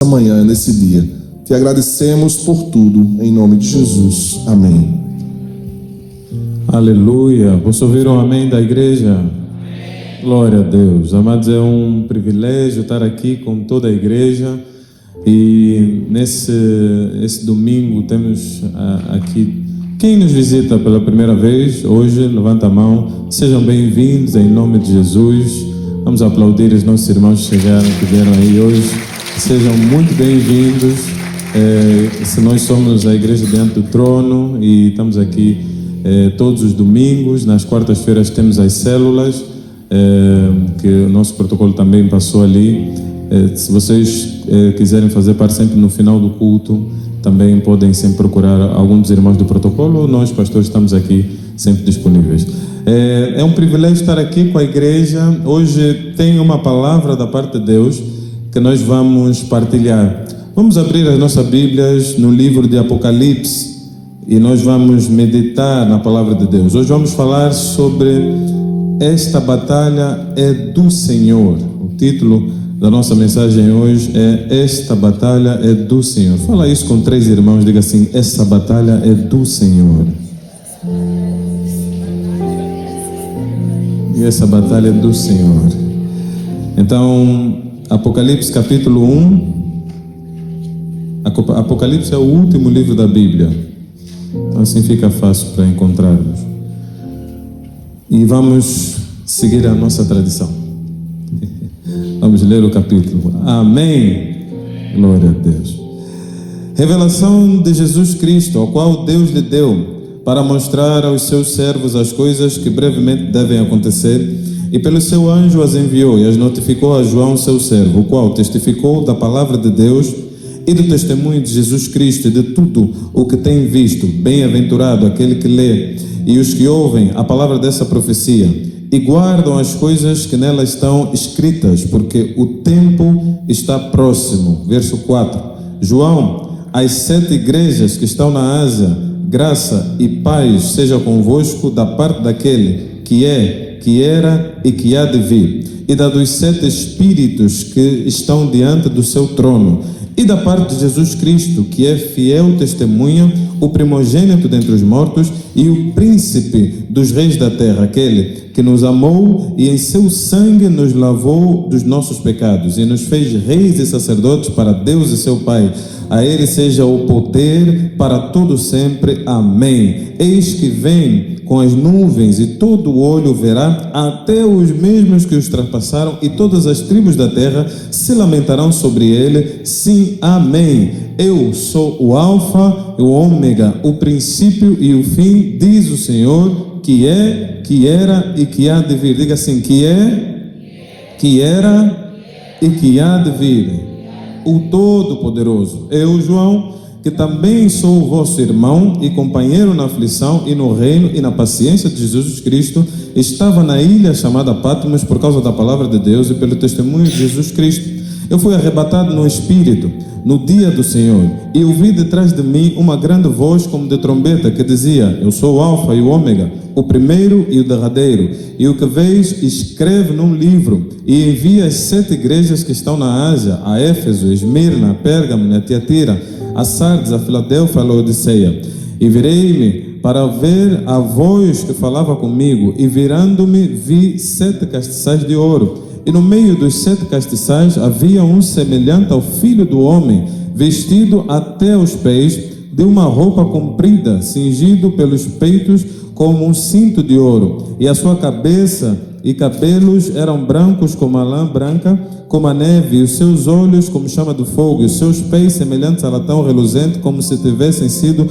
Amanhã, nesse dia. Te agradecemos por tudo, em nome de Jesus. Amém. Aleluia. Posso ouvir um amém da igreja? Amém. Glória a Deus. Amados, é um privilégio estar aqui com toda a igreja. E esse domingo temos aqui quem nos visita pela primeira vez. Hoje, levanta a mão. Sejam bem-vindos em nome de Jesus. Vamos aplaudir os nossos irmãos que vieram aí hoje. Sejam muito bem-vindos. Nós somos a Igreja Diante do Trono e estamos aqui todos os domingos. Nas quartas-feiras temos as células, que o nosso protocolo também passou ali. Se vocês quiserem fazer parte sempre no final do culto, também podem sempre procurar algum dos irmãos do protocolo ou nós, pastores, estamos aqui sempre disponíveis. É um privilégio estar aqui com a igreja. Hoje tem uma palavra da parte de Deus que nós vamos partilhar. Vamos abrir as nossas Bíblias no livro de Apocalipse e nós vamos meditar na palavra de Deus. Hoje vamos falar sobre esta batalha é do Senhor. O título da nossa mensagem hoje é Esta batalha é do Senhor. Fala isso com 3 irmãos, diga assim: essa batalha é do Senhor. E essa batalha é do Senhor. Então, Apocalipse capítulo 1. Apocalipse é o último livro da Bíblia. Então assim fica fácil para encontrarmos. E vamos seguir a nossa tradição. Vamos ler o capítulo. Amém. Glória a Deus. Revelação de Jesus Cristo, ao qual Deus lhe deu para mostrar aos seus servos as coisas que brevemente devem acontecer. E pelo seu anjo as enviou e as notificou a João, seu servo, o qual testificou da palavra de Deus e do testemunho de Jesus Cristo e de tudo o que tem visto. Bem-aventurado aquele que lê e os que ouvem a palavra dessa profecia e guardam as coisas que nela estão escritas, porque o tempo está próximo. Verso 4. João, às 7 igrejas que estão na Ásia, graça e paz seja convosco da parte daquele que é, que era e que há de vir, e da dos 7 Espíritos que estão diante do seu trono, e da parte de Jesus Cristo, que é fiel testemunha, o primogênito dentre os mortos e o príncipe dos reis da terra, aquele que nos amou e em seu sangue nos lavou dos nossos pecados e nos fez reis e sacerdotes para Deus e seu Pai. A ele seja o poder para todo sempre. Amém. Eis que vem com as nuvens e todo o olho verá, até os mesmos que os trapassaram, e todas as tribos da terra se lamentarão sobre ele. Sim, amém. Eu sou o Alfa e o Ômega, o princípio e o fim, diz o Senhor, que é, que era e que há de vir. Diga assim: que é, que era e que há de vir. O Todo-Poderoso. Eu, João, que também sou o vosso irmão e companheiro na aflição e no reino e na paciência de Jesus Cristo, estava na ilha chamada Patmos por causa da palavra de Deus e pelo testemunho de Jesus Cristo. Eu fui arrebatado no Espírito no dia do Senhor e ouvi detrás de mim uma grande voz como de trombeta que dizia: eu sou o Alfa e o Ômega, o primeiro e o derradeiro, e o que vês escreve num livro e envia as 7 igrejas que estão na Ásia, a Éfeso, Esmirna, Pérgamo, a Tiatira, a Sardes, a Filadélfia, a Laodiceia. E virei-me para ver a voz que falava comigo, e virando-me vi 7 castiçais de ouro, e no meio dos 7 castiçais havia um semelhante ao Filho do Homem, vestido até os pés de uma roupa comprida, cingido pelos peitos como um cinto de ouro, e a sua cabeça e cabelos eram brancos como a lã branca, como a neve, e os seus olhos como chama do fogo, e os seus pés semelhantes a latão reluzente, como se tivessem sido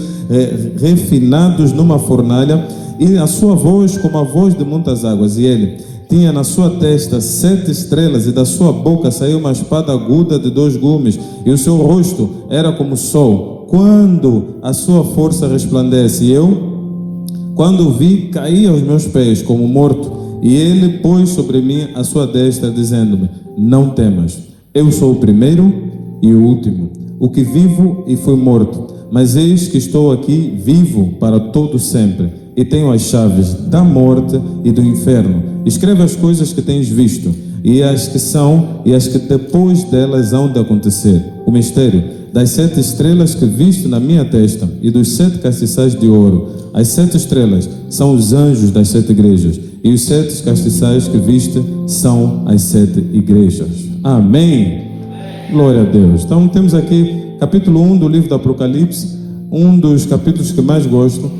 refinados numa fornalha, e a sua voz como a voz de muitas águas. E ele tinha na sua testa 7 estrelas, e da sua boca saiu uma espada aguda de 2 gumes, e o seu rosto era como o sol, quando a sua força resplandece. E eu, quando o vi, caí aos meus pés como morto. E ele pôs sobre mim a sua destra, dizendo-me: não temas, eu sou o primeiro e o último, o que vivo e fui morto, mas eis que estou aqui vivo para todo sempre, e tenho as chaves da morte e do inferno. Escreve as coisas que tens visto, e as que depois delas hão de acontecer. O mistério das 7 estrelas que visto na minha testa e dos 7 castiçais de ouro. As 7 estrelas são os anjos das 7 igrejas, e os 7 castiçais que viste são as 7 igrejas. Amém. Glória a Deus. Então temos aqui capítulo 1 do livro do Apocalipse, um dos capítulos que mais gosto,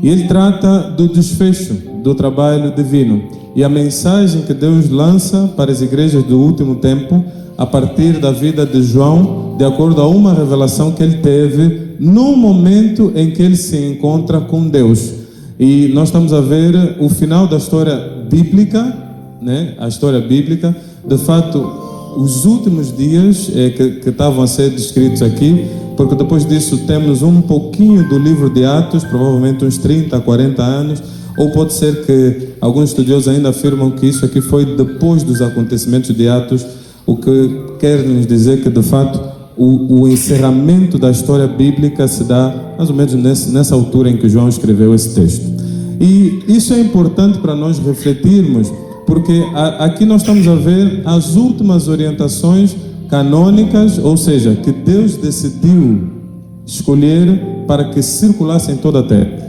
e ele trata do desfecho do trabalho divino e a mensagem que Deus lança para as igrejas do último tempo a partir da vida de João, de acordo a uma revelação que ele teve no momento em que ele se encontra com Deus. E nós estamos a ver o final da história bíblica, né? A história bíblica, de fato, os últimos dias que estavam a ser descritos aqui, porque depois disso temos um pouquinho do livro de Atos, provavelmente uns 30 a 40 anos, ou pode ser que alguns estudiosos ainda afirmam que isso aqui foi depois dos acontecimentos de Atos, o que quer nos dizer que de fato o encerramento da história bíblica se dá mais ou menos nessa altura em que João escreveu esse texto. E isso é importante para nós refletirmos, porque aqui nós estamos a ver as últimas orientações canônicas, ou seja, que Deus decidiu escolher para que circulassem em toda a terra.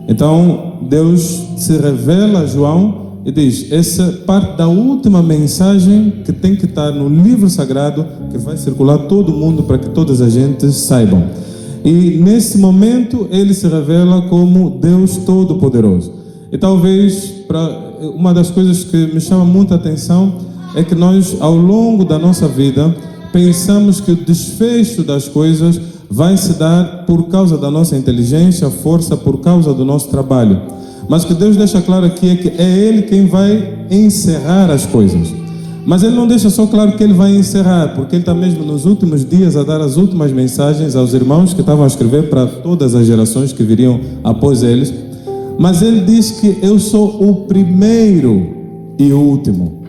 Então Deus se revela a João e diz: essa parte da última mensagem que tem que estar no livro sagrado, que vai circular todo mundo para que todas as gentes saibam. E nesse momento ele se revela como Deus Todo-Poderoso. E talvez uma das coisas que me chama muita atenção é que nós, ao longo da nossa vida, pensamos que o desfecho das coisas vai se dar por causa da nossa inteligência, força, por causa do nosso trabalho. Mas o que Deus deixa claro aqui é que é Ele quem vai encerrar as coisas. Mas Ele não deixa só claro que Ele vai encerrar, porque Ele está mesmo nos últimos dias a dar as últimas mensagens aos irmãos que estavam a escrever para todas as gerações que viriam após eles. Mas Ele diz que eu sou o primeiro e o último.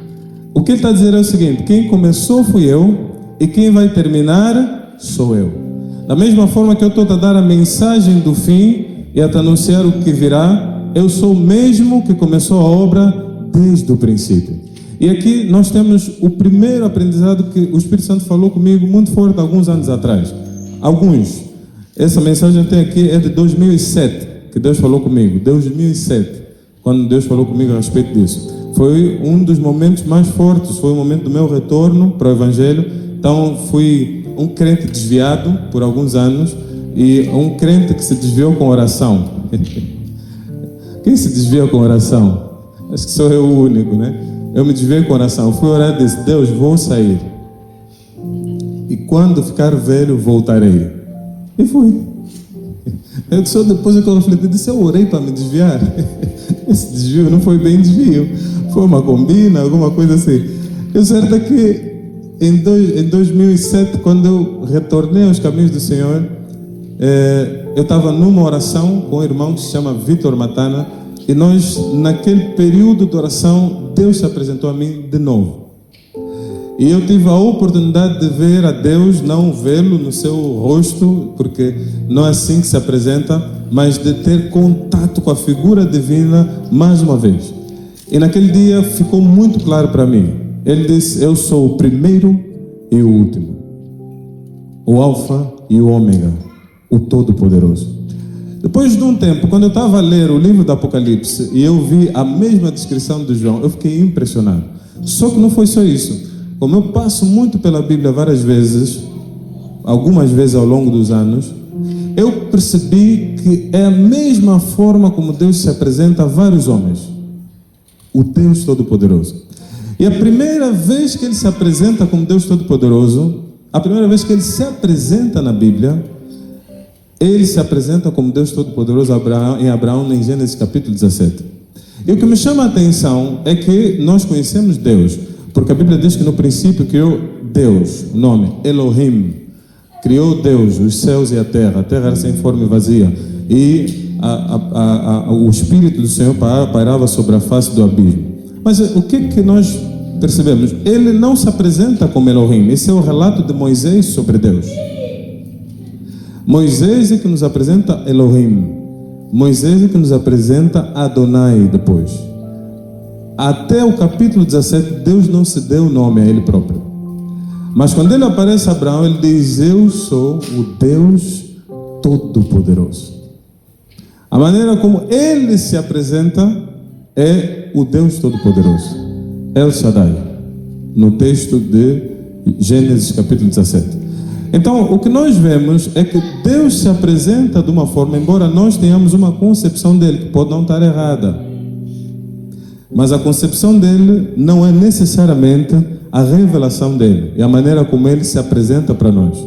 O que Ele está a dizer é o seguinte: quem começou fui eu, e quem vai terminar sou eu. Da mesma forma que eu estou a dar a mensagem do fim e a te anunciar o que virá, eu sou o mesmo que começou a obra desde o princípio. E aqui nós temos o primeiro aprendizado que o Espírito Santo falou comigo muito forte alguns anos atrás. Essa mensagem tem aqui é de 2007, que Deus falou comigo. 2007, quando Deus falou comigo a respeito disso. Foi um dos momentos mais fortes, foi o momento do meu retorno para o Evangelho. Então fui um crente desviado por alguns anos e um crente que se desviou com oração. Quem se desvia com oração? Acho que sou eu o único, né? Eu me desviei com oração. Fui orar e disse: Deus, vou sair. E quando ficar velho, voltarei. E fui. Só depois que eu refleti, disse: eu orei para me desviar. Esse desvio não foi bem desvio. Foi uma combina, alguma coisa assim. Eu sei que em 2007, quando eu retornei aos caminhos do Senhor, eu estava numa oração com um irmão que se chama Vitor Matana, e nós, naquele período de oração, Deus se apresentou a mim de novo. E eu tive a oportunidade de ver a Deus, não vê-lo no seu rosto, porque não é assim que se apresenta, mas de ter contato com a figura divina mais uma vez. E naquele dia ficou muito claro para mim. Ele disse: eu sou o primeiro e o último, o Alfa e o Ômega, o Todo-Poderoso. Depois de um tempo, quando eu estava a ler o livro do Apocalipse e eu vi a mesma descrição de João, eu fiquei impressionado. Só que não foi só isso. Como eu passo muito pela Bíblia várias vezes, algumas vezes ao longo dos anos, eu percebi que é a mesma forma como Deus se apresenta a vários homens. O Deus Todo-Poderoso. E a primeira vez que Ele se apresenta como Deus Todo-Poderoso, a primeira vez que Ele se apresenta na Bíblia, Ele se apresenta como Deus Todo-Poderoso em Abraão, em Gênesis capítulo 17. E o que me chama a atenção é que nós conhecemos Deus, porque a Bíblia diz que no princípio criou Deus, o nome Elohim. Criou Deus os céus e a terra era sem forma e vazia. E o Espírito do Senhor pairava sobre a face do abismo. Mas o que nós percebemos? Ele não se apresenta como Elohim. Esse é o relato de Moisés sobre Deus. Moisés é que nos apresenta Elohim. Moisés é que nos apresenta Adonai depois. até o capítulo 17, Deus não se deu nome a Ele próprio. Mas quando Ele aparece a Abraão, Ele diz: eu sou o Deus Todo-Poderoso. A maneira como Ele se apresenta é o Deus Todo-Poderoso, El Shaddai, no texto de Gênesis capítulo 17. Então, o que nós vemos é que Deus se apresenta de uma forma, embora nós tenhamos uma concepção dele, que pode não estar errada, mas a concepção dele não é necessariamente a revelação dele, e a maneira como ele se apresenta para nós.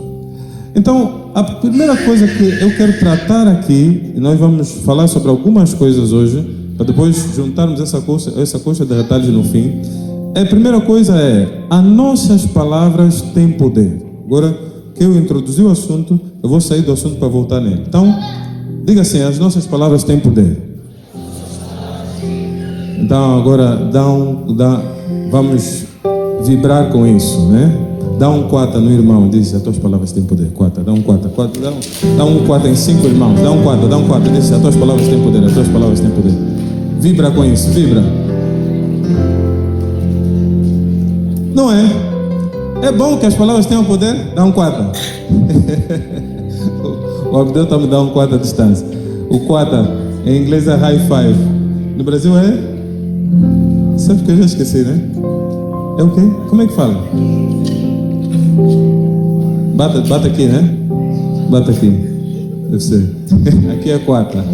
Então, a primeira coisa que eu quero tratar aqui, e nós vamos falar sobre algumas coisas hoje, para depois juntarmos essa coxa de retalhos no fim. A primeira coisa é: as nossas palavras têm poder. Agora que eu introduzi o assunto, eu vou sair do assunto para voltar nele. Então, diga assim: as nossas palavras têm poder. Então, agora vamos vibrar com isso, né? Dá um quata no irmão, diz: as tuas palavras têm poder. Quata, dá um quata, dá um quata em 5 irmãos, dá um quata, diz: as tuas palavras têm poder, as tuas palavras têm poder. Vibra com isso, vibra. Não é? É bom que as palavras tenham poder? Dá um quata. O Abdel está me dando um quata à distância. O quata em inglês é high five. No Brasil é? Sabe que eu já esqueci, né? É o quê? Como é que fala? Bata aqui, né? Bata aqui. Deve ser. Aqui é quata.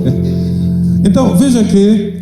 Então, veja que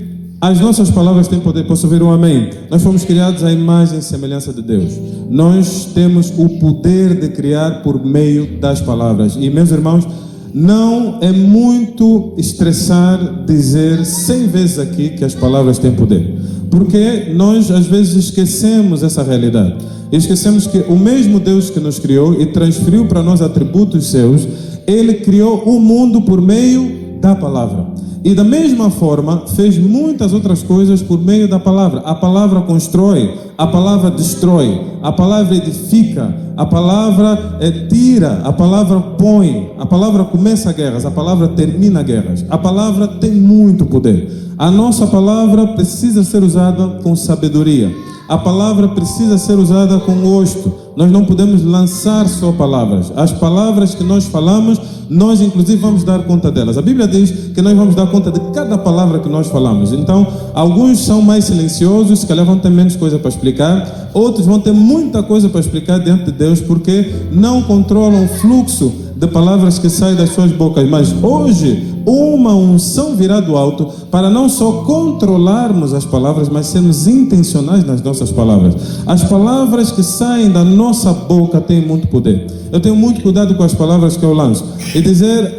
as nossas palavras têm poder. Posso ouvir um amém? Nós fomos criados à imagem e semelhança de Deus. Nós temos o poder de criar por meio das palavras. E, meus irmãos, não é muito estressar dizer 100 vezes aqui que as palavras têm poder. Porque nós, às vezes, esquecemos essa realidade. Esquecemos que o mesmo Deus que nos criou e transferiu para nós atributos seus, Ele criou o mundo por meio da palavra. E da mesma forma, fez muitas outras coisas por meio da palavra. A palavra constrói, a palavra destrói, a palavra edifica, a palavra tira, a palavra põe, a palavra começa guerras, a palavra termina guerras. A palavra tem muito poder. A nossa palavra precisa ser usada com sabedoria. A palavra precisa ser usada com gosto. Nós não podemos lançar só palavras. As palavras que nós falamos, nós inclusive vamos dar conta delas. A Bíblia diz que nós vamos dar conta de cada palavra que nós falamos. Então, alguns são mais silenciosos, se calhar vão ter menos coisa para explicar. Outros vão ter muita coisa para explicar diante de Deus, porque não controlam o fluxo de palavras que saem das suas bocas. Mas hoje, uma unção virá do alto para não só controlarmos as palavras, mas sermos intencionais nas nossas palavras. As palavras que saem da nossa boca têm muito poder. Eu tenho muito cuidado com as palavras que eu lanço. E dizer,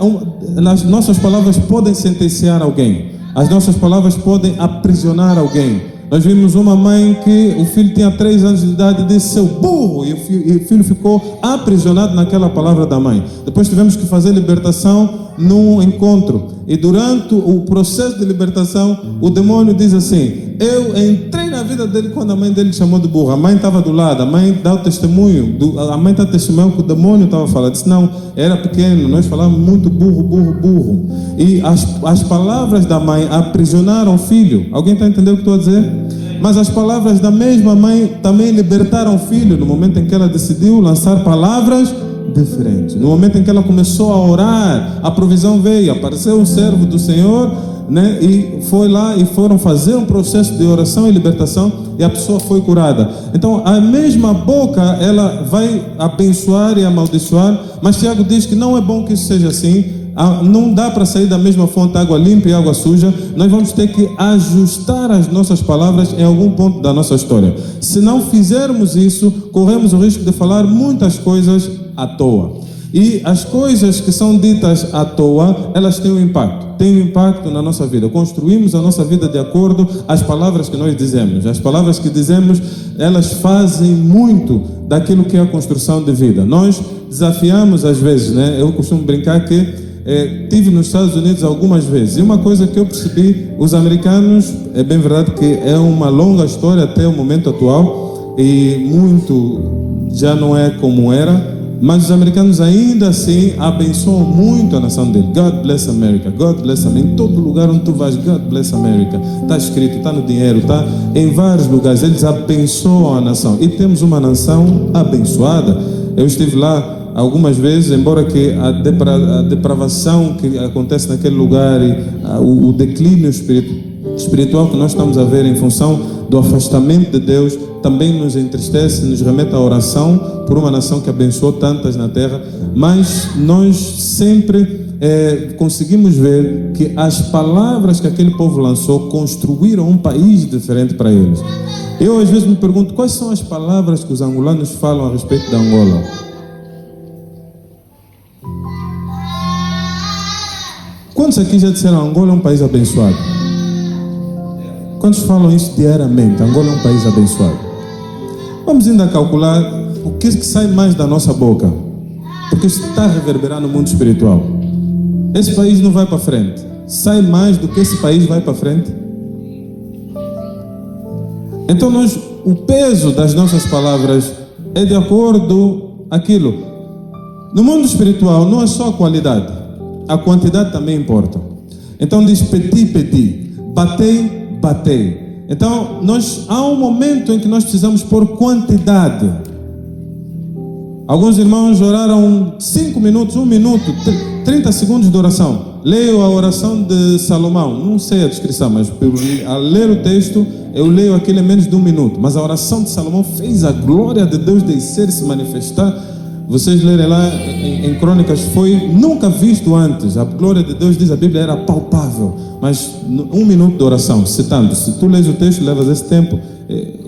as nossas palavras podem sentenciar alguém. As nossas palavras podem aprisionar alguém. Nós vimos uma mãe que o filho tinha 3 anos de idade e disse: seu burro, e o filho ficou aprisionado naquela palavra da mãe. Depois tivemos que fazer libertação num encontro, e durante o processo de libertação, o demônio diz assim: eu entrei na vida dele quando a mãe dele chamou de burro. A mãe estava do lado, a mãe dá o testemunho, a mãe está testemunhando que o demônio estava falando. Disse: não, era pequeno, nós falávamos muito burro, burro, burro. E as palavras da mãe aprisionaram o filho. Alguém está entendendo o que estou a dizer? Mas as palavras da mesma mãe também libertaram o filho no momento em que ela decidiu lançar palavras diferentes. No momento em que ela começou a orar, a provisão veio, apareceu um servo do Senhor, né? E foi lá e foram fazer um processo de oração e libertação, e a pessoa foi curada. Então, a mesma boca, ela vai abençoar e amaldiçoar, mas Tiago diz que não é bom que isso seja assim. Não dá para sair da mesma fonte água limpa e água suja. Nós vamos ter que ajustar as nossas palavras em algum ponto da nossa história. Se não fizermos isso, corremos o risco de falar muitas coisas à toa. E as coisas que são ditas à toa, elas têm um impacto. Tem um impacto na nossa vida. Construímos a nossa vida de acordo às palavras que nós dizemos. As palavras que dizemos, elas fazem muito daquilo que é a construção de vida. Nós desafiamos às vezes, né? Eu costumo brincar que tive nos Estados Unidos algumas vezes, e uma coisa que eu percebi: os americanos, é bem verdade que é uma longa história até o momento atual, e muito já não é como era, Mas os americanos ainda assim abençoam muito a nação dele. God bless America, God bless America. Em todo lugar onde tu vais, God bless America. Está escrito, está no dinheiro, está em vários lugares. Eles abençoam a nação. E temos uma nação abençoada. Eu estive lá algumas vezes, embora que a depravação que acontece naquele lugar e o declínio espiritual que nós estamos a ver em função do afastamento de Deus também nos entristece, nos remete à oração por uma nação que abençoou tantas na terra, mas nós sempre conseguimos ver que as palavras que aquele povo lançou construíram um país diferente para eles. Eu às vezes me pergunto, quais são as palavras que os angolanos falam a respeito da Angola? Quantos aqui já disseram Angola é um país abençoado? Quantos falam isso diariamente? Angola é um país abençoado. Vamos ainda calcular o que sai mais da nossa boca, porque isso está a reverberar no mundo espiritual. Esse país não vai para frente. Sai mais do que esse país vai para frente. Então o peso das nossas palavras é de acordo aquilo. No mundo espiritual não é só a qualidade, a quantidade também importa. Então diz pedi, pedi, batei, batei. Então há um momento em que nós precisamos pôr quantidade. Alguns irmãos oraram 5 minutos, 1 minuto, 30 segundos de oração. Leio a oração de Salomão, não sei a descrição, mas ao ler o texto, eu leio aquilo em menos de 1 minuto. Mas a oração de Salomão fez a glória de Deus descer e se manifestar. Vocês lerem lá em Crônicas, foi nunca visto antes. A glória de Deus, diz a Bíblia, era palpável. Mas 1 minuto de oração, citando. Se tu lês o texto, levas esse tempo,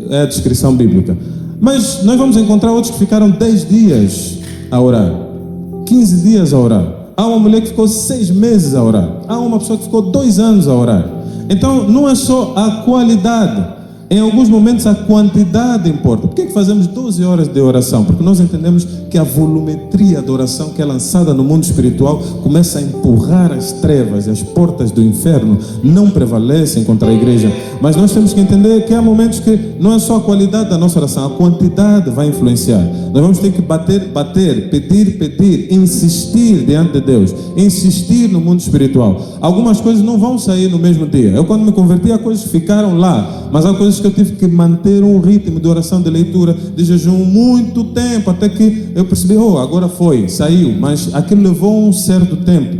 é a descrição bíblica. Mas nós vamos encontrar outros que ficaram 10 dias a orar, 15 dias a orar. Há uma mulher que ficou 6 meses a orar. Há uma pessoa que ficou 2 anos a orar. Então não é só a qualidade. Em alguns momentos a quantidade importa. Por que fazemos 12 horas de oração? Porque nós entendemos que a volumetria da oração que é lançada no mundo espiritual começa a empurrar as trevas e as portas do inferno não prevalecem contra a igreja. Mas nós temos que entender que há momentos que não é só a qualidade da nossa oração, a quantidade vai influenciar. Nós vamos ter que bater, pedir, insistir diante de Deus, insistir no mundo espiritual. Algumas coisas não vão sair no mesmo dia. Eu quando me converti, há coisas que ficaram lá, mas há coisas que eu tive que manter um ritmo de oração, de leitura, de jejum muito tempo, até que eu percebi, agora saiu, mas aquilo levou um certo tempo.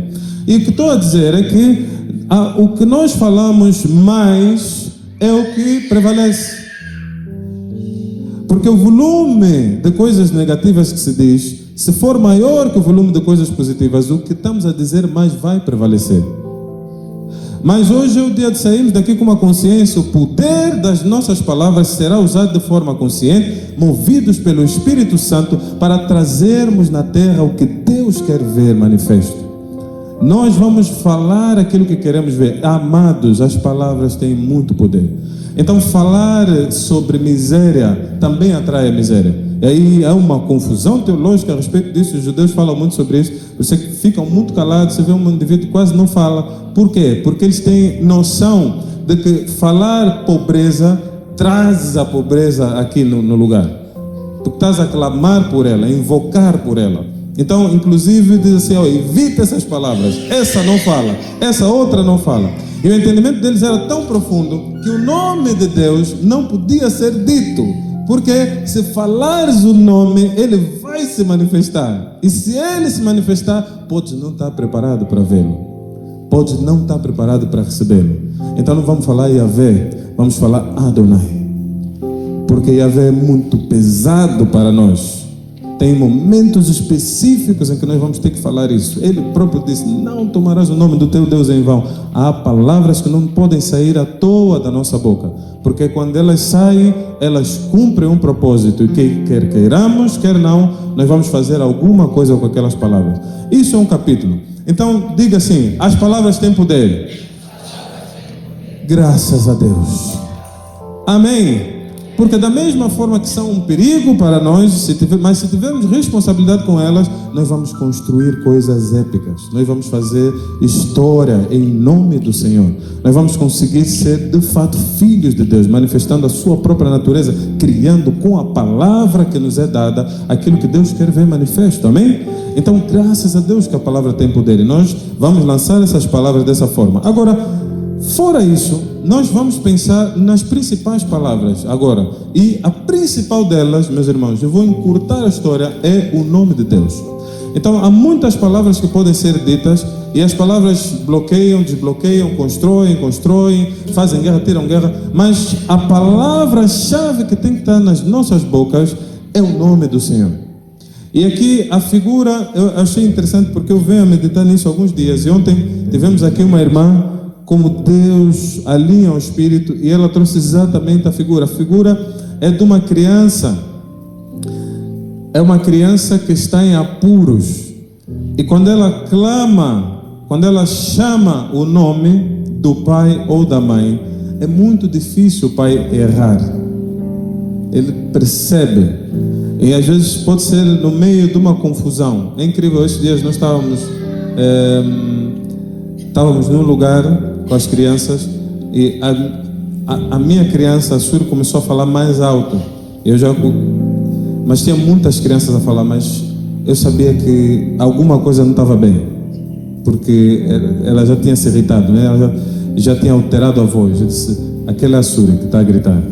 E o que estou a dizer é que o que nós falamos mais é o que prevalece. Porque o volume de coisas negativas que se diz, se for maior que o volume de coisas positivas, o que estamos a dizer mais vai prevalecer. Mas hoje é o dia de sairmos daqui com uma consciência. O poder das nossas palavras será usado de forma consciente, movidos pelo Espírito Santo, para trazermos na terra o que Deus quer ver manifesto. Nós vamos falar aquilo que queremos ver. Amados, as palavras têm muito poder. Então falar sobre miséria também atrai a miséria. E aí há uma confusão teológica a respeito disso. Os judeus falam muito sobre isso. Você ficam muito calados. Você vê um indivíduo que quase não fala. Por quê? Porque eles têm noção de que falar pobreza traz a pobreza aqui no lugar. Tu estás a clamar por ela, a invocar por ela. Então, inclusive, diz assim, evita essas palavras. Essa não fala, essa outra não fala. E o entendimento deles era tão profundo que o nome de Deus não podia ser dito. Porque se falares o nome, ele vai se manifestar. E se ele se manifestar, podes não estar preparado para vê-lo. Podes não estar preparado para recebê-lo. Então não vamos falar Yahvé, vamos falar Adonai. Porque Yahvé é muito pesado para nós. Tem momentos específicos em que nós vamos ter que falar isso. Ele próprio disse, não tomarás o nome do teu Deus em vão. Há palavras que não podem sair à toa da nossa boca. Porque quando elas saem, elas cumprem um propósito. E quer queiramos, quer não, nós vamos fazer alguma coisa com aquelas palavras. Isso é um capítulo. Então, diga assim, as palavras têm poder. Graças a Deus. Amém. Porque da mesma forma que são um perigo para nós, mas se tivermos responsabilidade com elas, nós vamos construir coisas épicas. Nós vamos fazer história em nome do Senhor. Nós vamos conseguir ser de fato filhos de Deus, manifestando a sua própria natureza, criando com a palavra que nos é dada aquilo que Deus quer ver manifesto. Amém? Então, graças a Deus que a palavra tem poder, e nós vamos lançar essas palavras dessa forma. Agora, fora isso, nós vamos pensar nas principais palavras agora. E a principal delas, meus irmãos, eu vou encurtar a história, é o nome de Deus. Então, há muitas palavras que podem ser ditas, e as palavras bloqueiam, desbloqueiam, constroem, fazem guerra, tiram guerra, mas a palavra-chave que tem que estar nas nossas bocas é o nome do Senhor. E aqui a figura, eu achei interessante porque eu venho a meditar nisso há alguns dias, e ontem tivemos aqui uma irmã, como Deus alinha o Espírito, e ela trouxe exatamente a figura. A figura é de uma criança. É uma criança que está em apuros. E quando ela clama, quando ela chama o nome do pai ou da mãe, é muito difícil o pai errar. Ele percebe. E às vezes pode ser no meio de uma confusão. É incrível, esses dias nós estávamos num lugar com as crianças, e a minha criança, a Suri, começou a falar mais alto. Mas tinha muitas crianças a falar, mas eu sabia que alguma coisa não estava bem, porque ela já tinha se irritado, né? Ela já tinha alterado a voz. Eu disse, aquela é a Suri que está a gritar.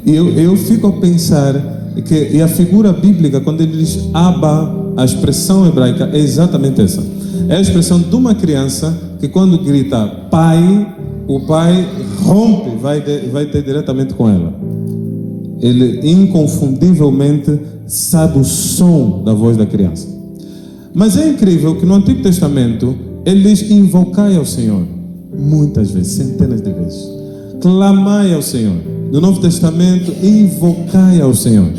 E eu fico a pensar e a figura bíblica, quando ele diz Abba, a expressão hebraica é exatamente essa. É a expressão de uma criança que quando grita pai, o pai rompe, vai ter diretamente com ela. Ele inconfundivelmente sabe o som da voz da criança. Mas é incrível que no Antigo Testamento ele diz invocai ao Senhor. Muitas vezes, centenas de vezes. Clamai ao Senhor. No Novo Testamento, invocai ao Senhor.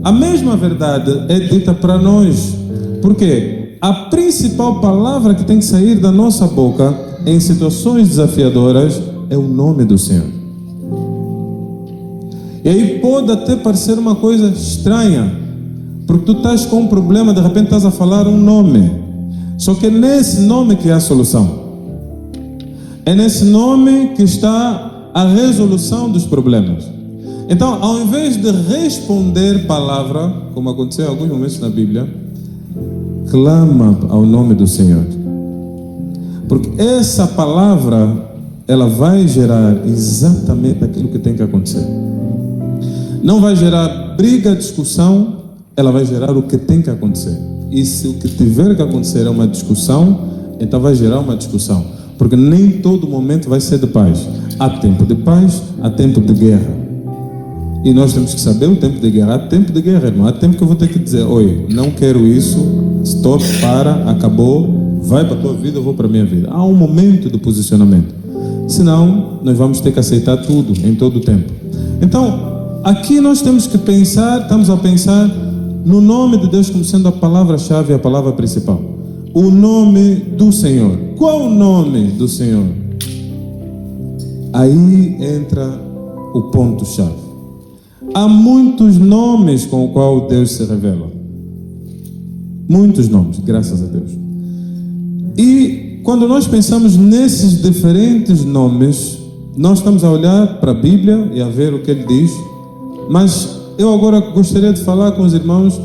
A mesma verdade é dita para nós. Por quê? A principal palavra que tem que sair da nossa boca em situações desafiadoras é o nome do Senhor. E aí pode até parecer uma coisa estranha, porque tu estás com um problema, de repente estás a falar um nome. Só que é nesse nome que há a solução. É nesse nome que está a resolução dos problemas. Então, ao invés de responder palavra, como aconteceu em alguns momentos na Bíblia, clama ao nome do Senhor. Porque essa palavra, ela vai gerar exatamente aquilo que tem que acontecer. Não vai gerar briga, discussão, ela vai gerar o que tem que acontecer. E se o que tiver que acontecer é uma discussão, então vai gerar uma discussão. Porque nem todo momento vai ser de paz. Há tempo de paz, há tempo de guerra. E nós temos que saber o tempo de guerra. Há tempo de guerra, irmão. Há tempo que eu vou ter que dizer, oi, não quero isso, stop, para, acabou, vai para a tua vida, eu vou para a minha vida. Há um momento de posicionamento. Senão, nós vamos ter que aceitar tudo, em todo o tempo. Então, aqui nós temos que pensar, estamos a pensar no nome de Deus como sendo a palavra-chave, a palavra principal. O nome do Senhor. Qual o nome do Senhor? Aí entra o ponto-chave. Há muitos nomes com o qual Deus se revela. Muitos nomes, graças a Deus. E quando nós pensamos nesses diferentes nomes, nós estamos a olhar para a Bíblia e a ver o que ele diz. Mas eu agora gostaria de falar com os irmãos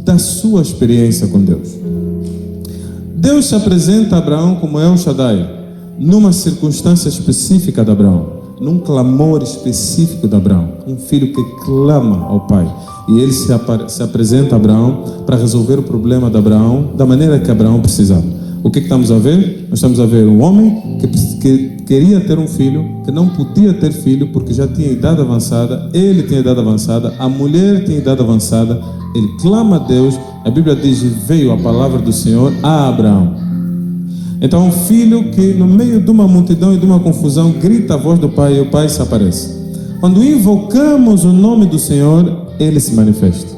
da sua experiência com Deus. Deus se apresenta a Abraão como El Shaddai, numa circunstância específica de Abraão. Num clamor específico de Abraão, um filho que clama ao pai, e ele se apresenta a Abraão para resolver o problema de Abraão da maneira que Abraão precisava. O que estamos a ver? Nós estamos a ver um homem que queria ter um filho, que não podia ter filho porque já tinha idade avançada, ele tinha idade avançada, a mulher tinha idade avançada, ele clama a Deus, a Bíblia diz, veio a palavra do Senhor a Abraão. Então, um filho que no meio de uma multidão e de uma confusão grita a voz do pai e o pai se aparece. Quando invocamos o nome do Senhor, ele se manifesta.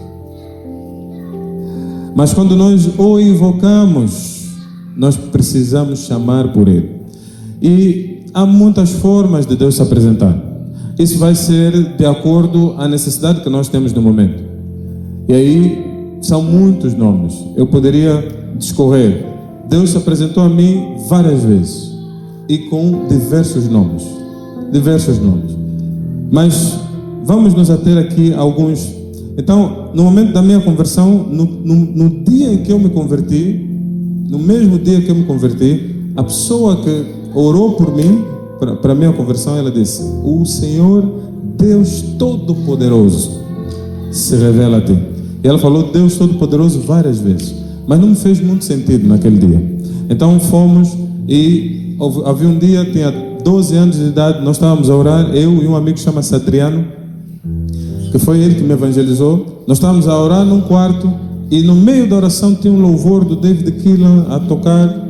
Mas quando nós o invocamos, nós precisamos chamar por ele. E há muitas formas de Deus se apresentar. isso vai ser de acordo à necessidade que nós temos no momento. E aí são muitos nomes. Eu poderia discorrer. Deus se apresentou a mim várias vezes e com diversos nomes. Diversos nomes. Mas vamos nos ater aqui a alguns. Então, no momento da minha conversão, no dia em que eu me converti, no mesmo dia que eu me converti, a pessoa que orou por mim, para a minha conversão, ela disse: o Senhor, Deus Todo-Poderoso, se revela a ti. E ela falou Deus Todo-Poderoso várias vezes, mas não me fez muito sentido naquele dia. Então fomos e havia um dia, tinha 12 anos de idade, nós estávamos a orar, eu e um amigo que chama-se Adriano, que foi ele que me evangelizou. Nós estávamos a orar num quarto e no meio da oração tinha um louvor do David Keelan a tocar.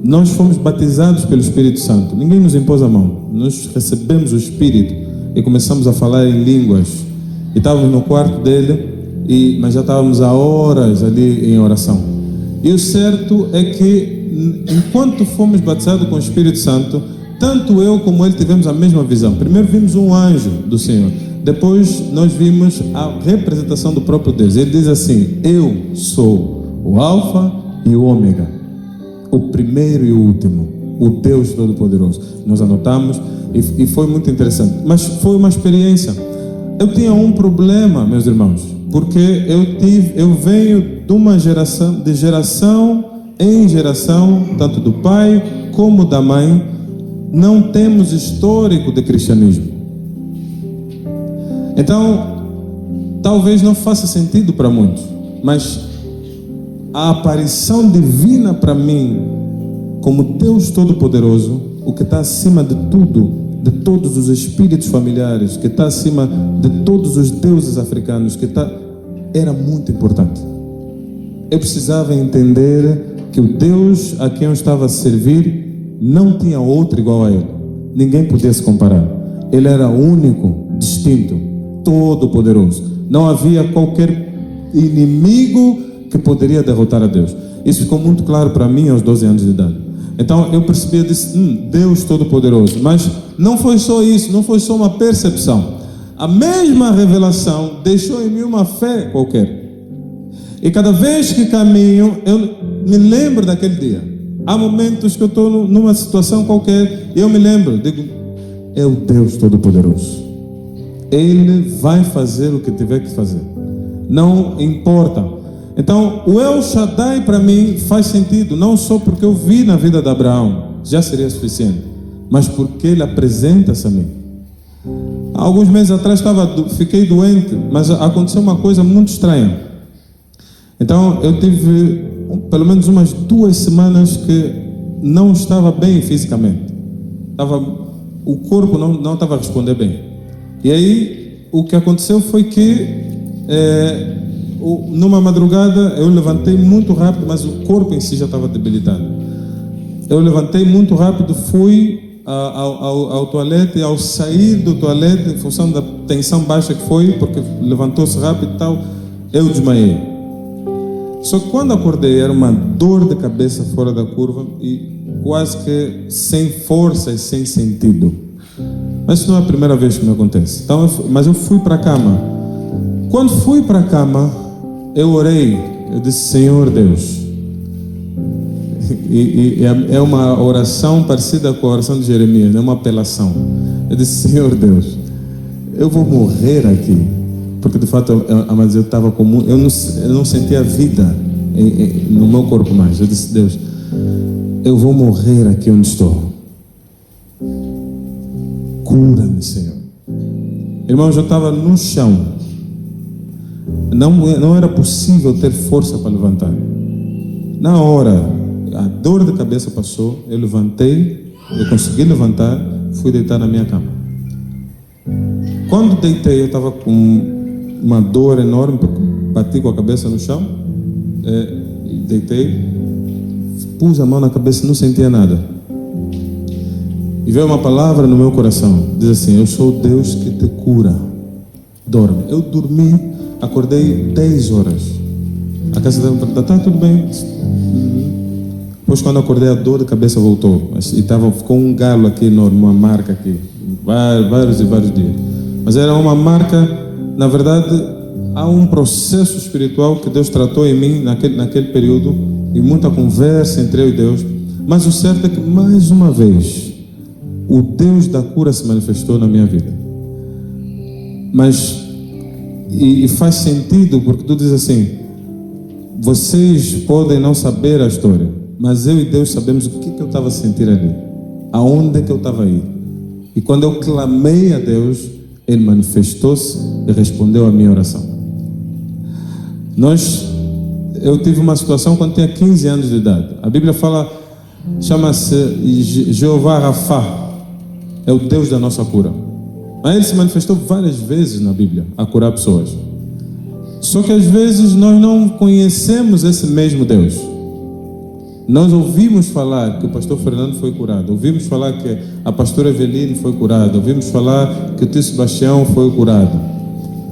Nós fomos batizados pelo Espírito Santo. Ninguém nos impôs a mão. Nós recebemos o Espírito e começamos a falar em línguas. E estávamos no quarto dele, mas já estávamos há horas ali em oração. E o certo é que, enquanto fomos batizados com o Espírito Santo, tanto eu como ele tivemos a mesma visão. Primeiro vimos um anjo do Senhor. Depois nós vimos a representação do próprio Deus. Ele diz assim: eu sou o Alfa e o Ômega, o primeiro e o último, o Deus Todo-Poderoso. Nós anotamos e foi muito interessante. Mas foi uma experiência. Eu tinha um problema, meus irmãos, porque eu venho de uma geração, de geração em geração, tanto do pai como da mãe, não temos histórico de cristianismo. Então, talvez não faça sentido para muitos, mas a aparição divina para mim, como Deus Todo-Poderoso, o que está acima de tudo, de todos os espíritos familiares, que está acima de todos os deuses africanos, era muito importante. Eu precisava entender que o Deus a quem eu estava a servir não tinha outro igual a ele. Ninguém podia se comparar. Ele era único, distinto, todo-poderoso. Não havia qualquer inimigo que poderia derrotar a Deus. Isso ficou muito claro para mim aos 12 anos de idade. Então eu percebi, eu disse, Deus Todo-Poderoso. Mas não foi só isso, não foi só uma percepção. A mesma revelação deixou em mim uma fé qualquer. E cada vez que caminho, eu me lembro daquele dia. Há momentos que eu estou numa situação qualquer e eu me lembro, digo, é o Deus Todo-Poderoso. Ele vai fazer o que tiver que fazer. Não importa. Então, o El Shaddai para mim faz sentido, não só porque eu vi na vida de Abraão, já seria suficiente, mas porque ele apresenta-se a mim. Há alguns meses atrás fiquei doente, mas aconteceu uma coisa muito estranha. Então, eu tive pelo menos umas 2 semanas que não estava bem fisicamente. O corpo não estava a responder bem. E aí, o que aconteceu foi que numa madrugada eu levantei muito rápido, mas o corpo em si já estava debilitado. Eu levantei muito rápido, fui ao toalete, e ao sair do toalete, em função da tensão baixa que foi, porque levantou-se rápido e tal, eu desmaiei. Só que quando acordei era uma dor de cabeça fora da curva e quase que sem força e sem sentido. Mas isso não é a primeira vez que me acontece. Então, mas eu fui para a cama. Quando fui para a cama, eu orei. Eu disse, Senhor Deus. E é uma oração parecida com a oração de Jeremias, é uma apelação. Eu disse, Senhor Deus, eu vou morrer aqui. Porque de fato, eu estava comum, eu não sentia vida no meu corpo mais. Eu disse, Deus, eu vou morrer aqui onde estou. Cura-me, Senhor. Irmãos, eu estava no chão. Não era possível ter força para levantar. Na hora, a dor de cabeça passou, eu levantei, eu consegui levantar, fui deitar na minha cama. Quando deitei, eu estava com uma dor enorme, porque bati com a cabeça no chão, deitei, pus a mão na cabeça e não sentia nada. E veio uma palavra no meu coração, diz assim, eu sou o Deus que te cura, dorme. Eu dormi, acordei 10 horas. A casa estava, tá tudo bem. Depois quando acordei a dor de cabeça voltou, ficou um galo aqui enorme, uma marca aqui, vários e vários dias. Mas era uma marca, na verdade, há um processo espiritual que Deus tratou em mim naquele período, e muita conversa entre eu e Deus. Mas o certo é que, mais uma vez, o Deus da cura se manifestou na minha vida. Mas, e faz sentido, porque tu dizes assim: vocês podem não saber a história, mas eu e Deus sabemos o que eu estava a sentir ali, aonde é que eu estava aí. E quando eu clamei a Deus, Ele manifestou-se e respondeu a minha oração. Eu tive uma situação quando tinha 15 anos de idade. A Bíblia fala, chama-se Jeová Rafá, é o Deus da nossa cura. Mas Ele se manifestou várias vezes na Bíblia a curar pessoas. Só que às vezes nós não conhecemos esse mesmo Deus. Nós ouvimos falar que o pastor Fernando foi curado, ouvimos falar que a pastora Eveline foi curada, ouvimos falar que o tio Sebastião foi curado,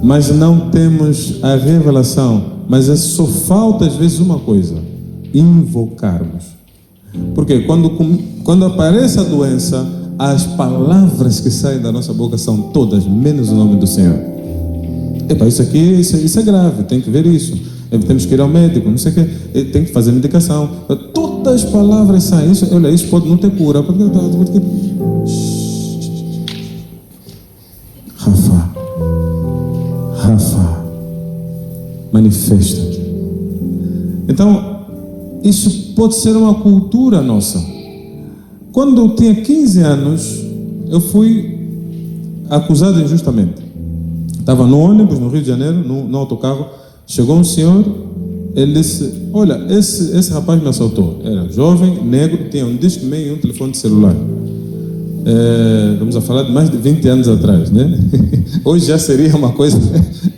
mas não temos a revelação. Mas só falta às vezes uma coisa: invocarmos. Porque quando aparece a doença, as palavras que saem da nossa boca são todas menos o nome do Senhor. Epa, isso é grave, tem que ver isso. Temos que ir ao médico, não sei o que, tem que fazer medicação. Todas as palavras saem. Olha, isso pode não ter cura. Rafa, manifesta-te. Então, isso pode ser uma cultura nossa. Quando eu tinha 15 anos, eu fui acusado injustamente. Estava no ônibus, no Rio de Janeiro, no autocarro. Chegou um senhor, ele disse: olha, esse rapaz me assaltou. Era jovem, negro, tinha um disco meio e um telefone de celular. Vamos a falar de mais de 20 anos atrás, né? Hoje já seria uma coisa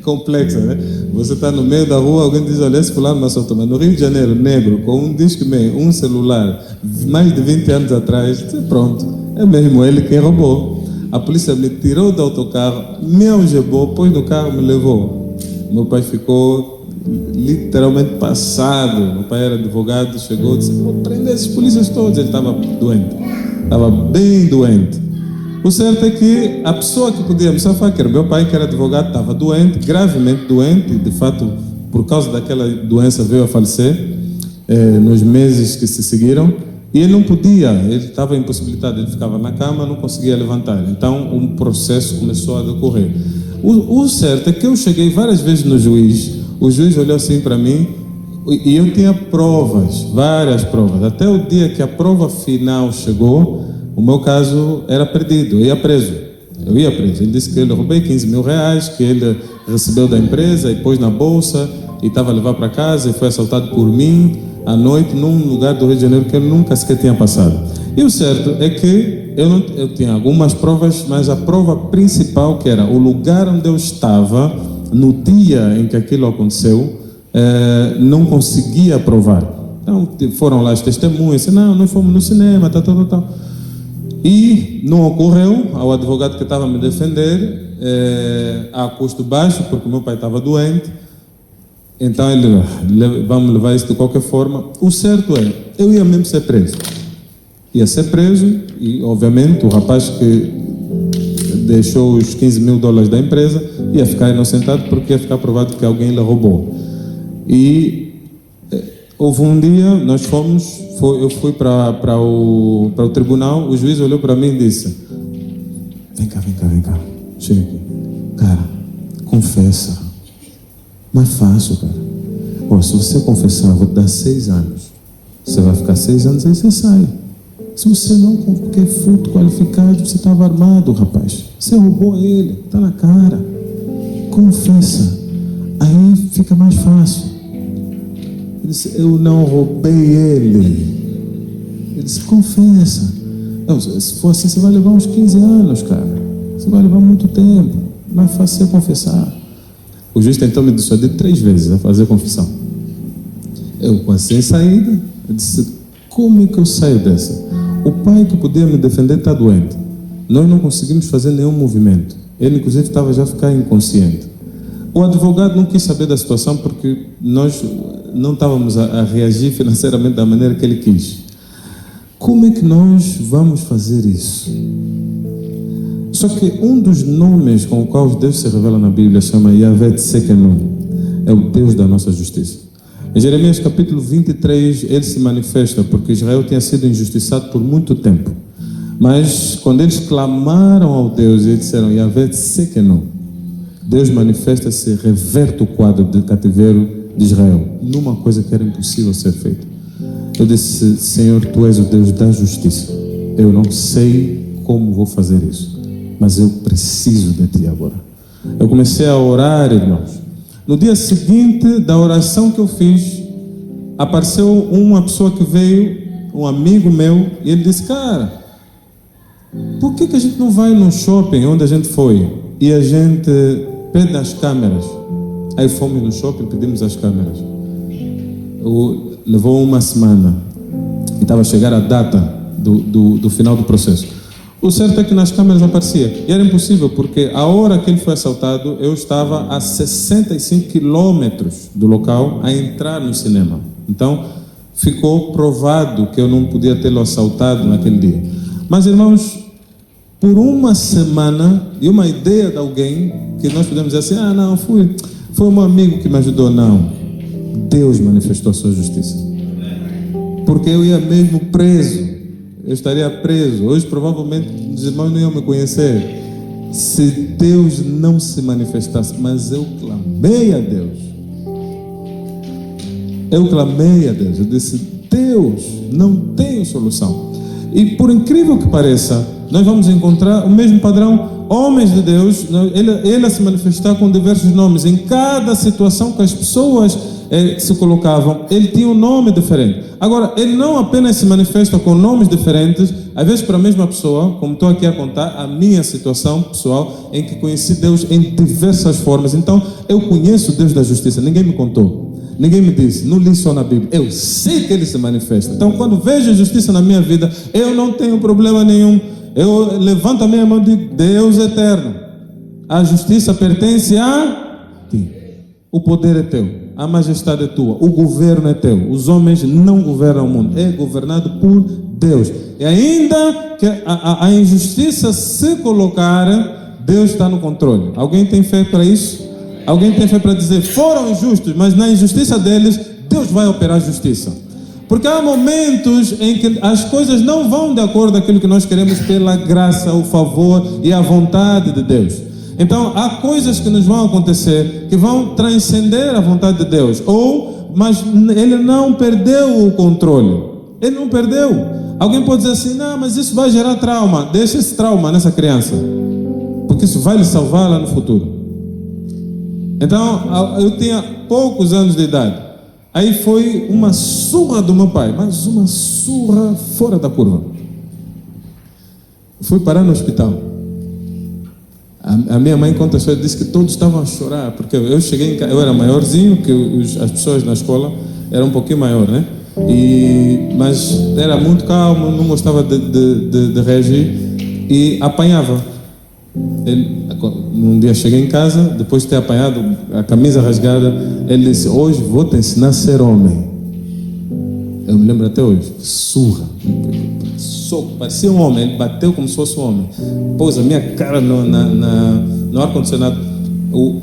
complexa, né? Você está no meio da rua, alguém diz: olha, esse fulano me assaltou. Mas no Rio de Janeiro, negro, com um disco meio, um celular, mais de 20 anos atrás, pronto, é mesmo ele quem roubou. A polícia me tirou do autocarro, me algemou, pôs no carro, me levou. Meu pai ficou literalmente passado. Meu pai era advogado, chegou e disse: vou prender esses polícias todos. Ele estava doente, estava bem doente. O certo é que a pessoa que podia me salvar, que era meu pai, que era advogado, estava doente, gravemente doente. De fato, por causa daquela doença veio a falecer nos meses que se seguiram. E ele não podia, ele estava impossibilitado, ele ficava na cama, não conseguia levantar. Então um processo começou a decorrer. O certo é que eu cheguei várias vezes no juiz. O juiz olhou assim para mim e eu tinha provas, várias provas. Até o dia que a prova final chegou, o meu caso era perdido, eu ia preso. Ele disse que ele roubei 15 mil reais, que ele recebeu da empresa e pôs na bolsa e estava a levar para casa e foi assaltado por mim à noite num lugar do Rio de Janeiro que eu nunca sequer tinha passado. E o certo é que eu tinha algumas provas, mas a prova principal, que era o lugar onde eu estava no dia em que aquilo aconteceu, não conseguia provar. Então foram lá as testemunhas, disse: não, nós fomos no cinema, tal. E não ocorreu ao advogado que estava a me defender, a custo baixo, porque meu pai estava doente. Então ele: vamos levar isso de qualquer forma. O certo é, eu ia mesmo ser preso. Ia ser preso e, obviamente, o rapaz que deixou os 15 mil dólares da empresa ia ficar inocentado, porque ia ficar provado que alguém lhe roubou. E houve um dia, eu fui para o tribunal, o juiz olhou para mim e disse: vem cá, chega aqui. Cara, confessa. Mas fácil, cara. Se você confessar, eu vou te dar 6 anos. Você vai ficar 6 anos, aí você sai. Se você não, com qualquer fruto qualificado, você estava armado, rapaz. Você roubou ele, está na cara. Confessa. Aí fica mais fácil. Ele disse: eu não roubei ele. Ele disse: confessa. Não, se for assim, você vai levar uns 15 anos, cara. Você vai levar muito tempo. Mais fácil você confessar. O juiz tentou me dissuadir 3 vezes a fazer confissão. Eu passei saída. Eu disse: como é que eu saio dessa? O pai que podia me defender está doente. Nós não conseguimos fazer nenhum movimento. Ele, inclusive, estava já a ficar inconsciente. O advogado não quis saber da situação porque nós não estávamos a reagir financeiramente da maneira que ele quis. Como é que nós vamos fazer isso? Só que um dos nomes com os quais Deus se revela na Bíblia chama Yahvé Tsekenu. É o Deus da nossa justiça. Em Jeremias capítulo 23, ele se manifesta porque Israel tinha sido injustiçado por muito tempo. Mas quando eles clamaram ao Deus e disseram Yahvé Tsekenu, Deus manifesta-se, reverte o quadro de cativeiro de Israel, numa coisa que era impossível ser feita. Eu disse, Senhor, Tu és o Deus da justiça. Eu não sei como vou fazer isso, mas eu preciso de Ti agora. Eu comecei a orar, irmãos. No dia seguinte da oração que eu fiz, apareceu uma pessoa que veio, um amigo meu, e ele disse, cara, por que a gente não vai no shopping onde a gente foi e a gente pede as câmeras? Aí fomos no shopping, pedimos as câmeras. Levou uma semana e estava a chegar a data do final do processo. O certo é que nas câmeras aparecia. E era impossível, porque a hora que ele foi assaltado, eu estava a 65 quilômetros do local a entrar no cinema. Então, ficou provado que eu não podia tê-lo assaltado naquele dia. Mas, irmãos, por uma semana, e uma ideia de alguém, que nós podemos dizer assim, não, foi um amigo que me ajudou. Não. Deus manifestou a sua justiça. Porque eu ia mesmo preso. Eu estaria preso. Hoje, provavelmente, os irmãos não iam me conhecer. Se Deus não se manifestasse. Mas eu clamei a Deus. Eu clamei a Deus. Eu disse, Deus, não tenho solução. E por incrível que pareça, nós vamos encontrar o mesmo padrão. Homens de Deus, ele a se manifestar com diversos nomes. Em cada situação que as pessoas se colocavam, ele tinha um nome diferente. Agora, ele não apenas se manifesta com nomes diferentes, às vezes para a mesma pessoa, como estou aqui a contar, a minha situação pessoal, em que conheci Deus em diversas formas. Então, eu conheço Deus da justiça, ninguém me contou. Ninguém me disse, não li só na Bíblia. Eu sei que Ele se manifesta. Então, quando vejo justiça na minha vida, eu não tenho problema nenhum. Eu levanto a minha mão e digo, Deus eterno, a justiça pertence a Ti. O poder é Teu, a majestade é Tua, o governo é Teu. Os homens não governam o mundo, é governado por Deus. E ainda que a injustiça se colocar, Deus está no controle. Alguém tem fé para isso? Alguém tem fé para dizer, foram injustos, mas na injustiça deles, Deus vai operar justiça. Porque há momentos em que as coisas não vão de acordo com aquilo que nós queremos pela graça, o favor e a vontade de Deus. Então, há coisas que nos vão acontecer que vão transcender a vontade de Deus. Mas Ele não perdeu o controle. Ele não perdeu. Alguém pode dizer assim, não, mas isso vai gerar trauma. Deixa esse trauma nessa criança, porque isso vai lhe salvar lá no futuro. Então, eu tinha poucos anos de idade. Aí foi uma surra do meu pai, mas uma surra fora da curva. Fui parar no hospital. A minha mãe conta a história, disse que todos estavam a chorar, porque eu cheguei em casa, eu era maiorzinho, que as pessoas na escola eram um pouquinho maior, né? Mas era muito calmo, não gostava de reagir e apanhava. Um dia cheguei em casa, depois de ter apanhado a camisa rasgada, ele disse, hoje vou te ensinar a ser homem. Eu me lembro até hoje, surra, soco, parecia um homem, ele bateu como se fosse um homem, pôs a minha cara no ar-condicionado,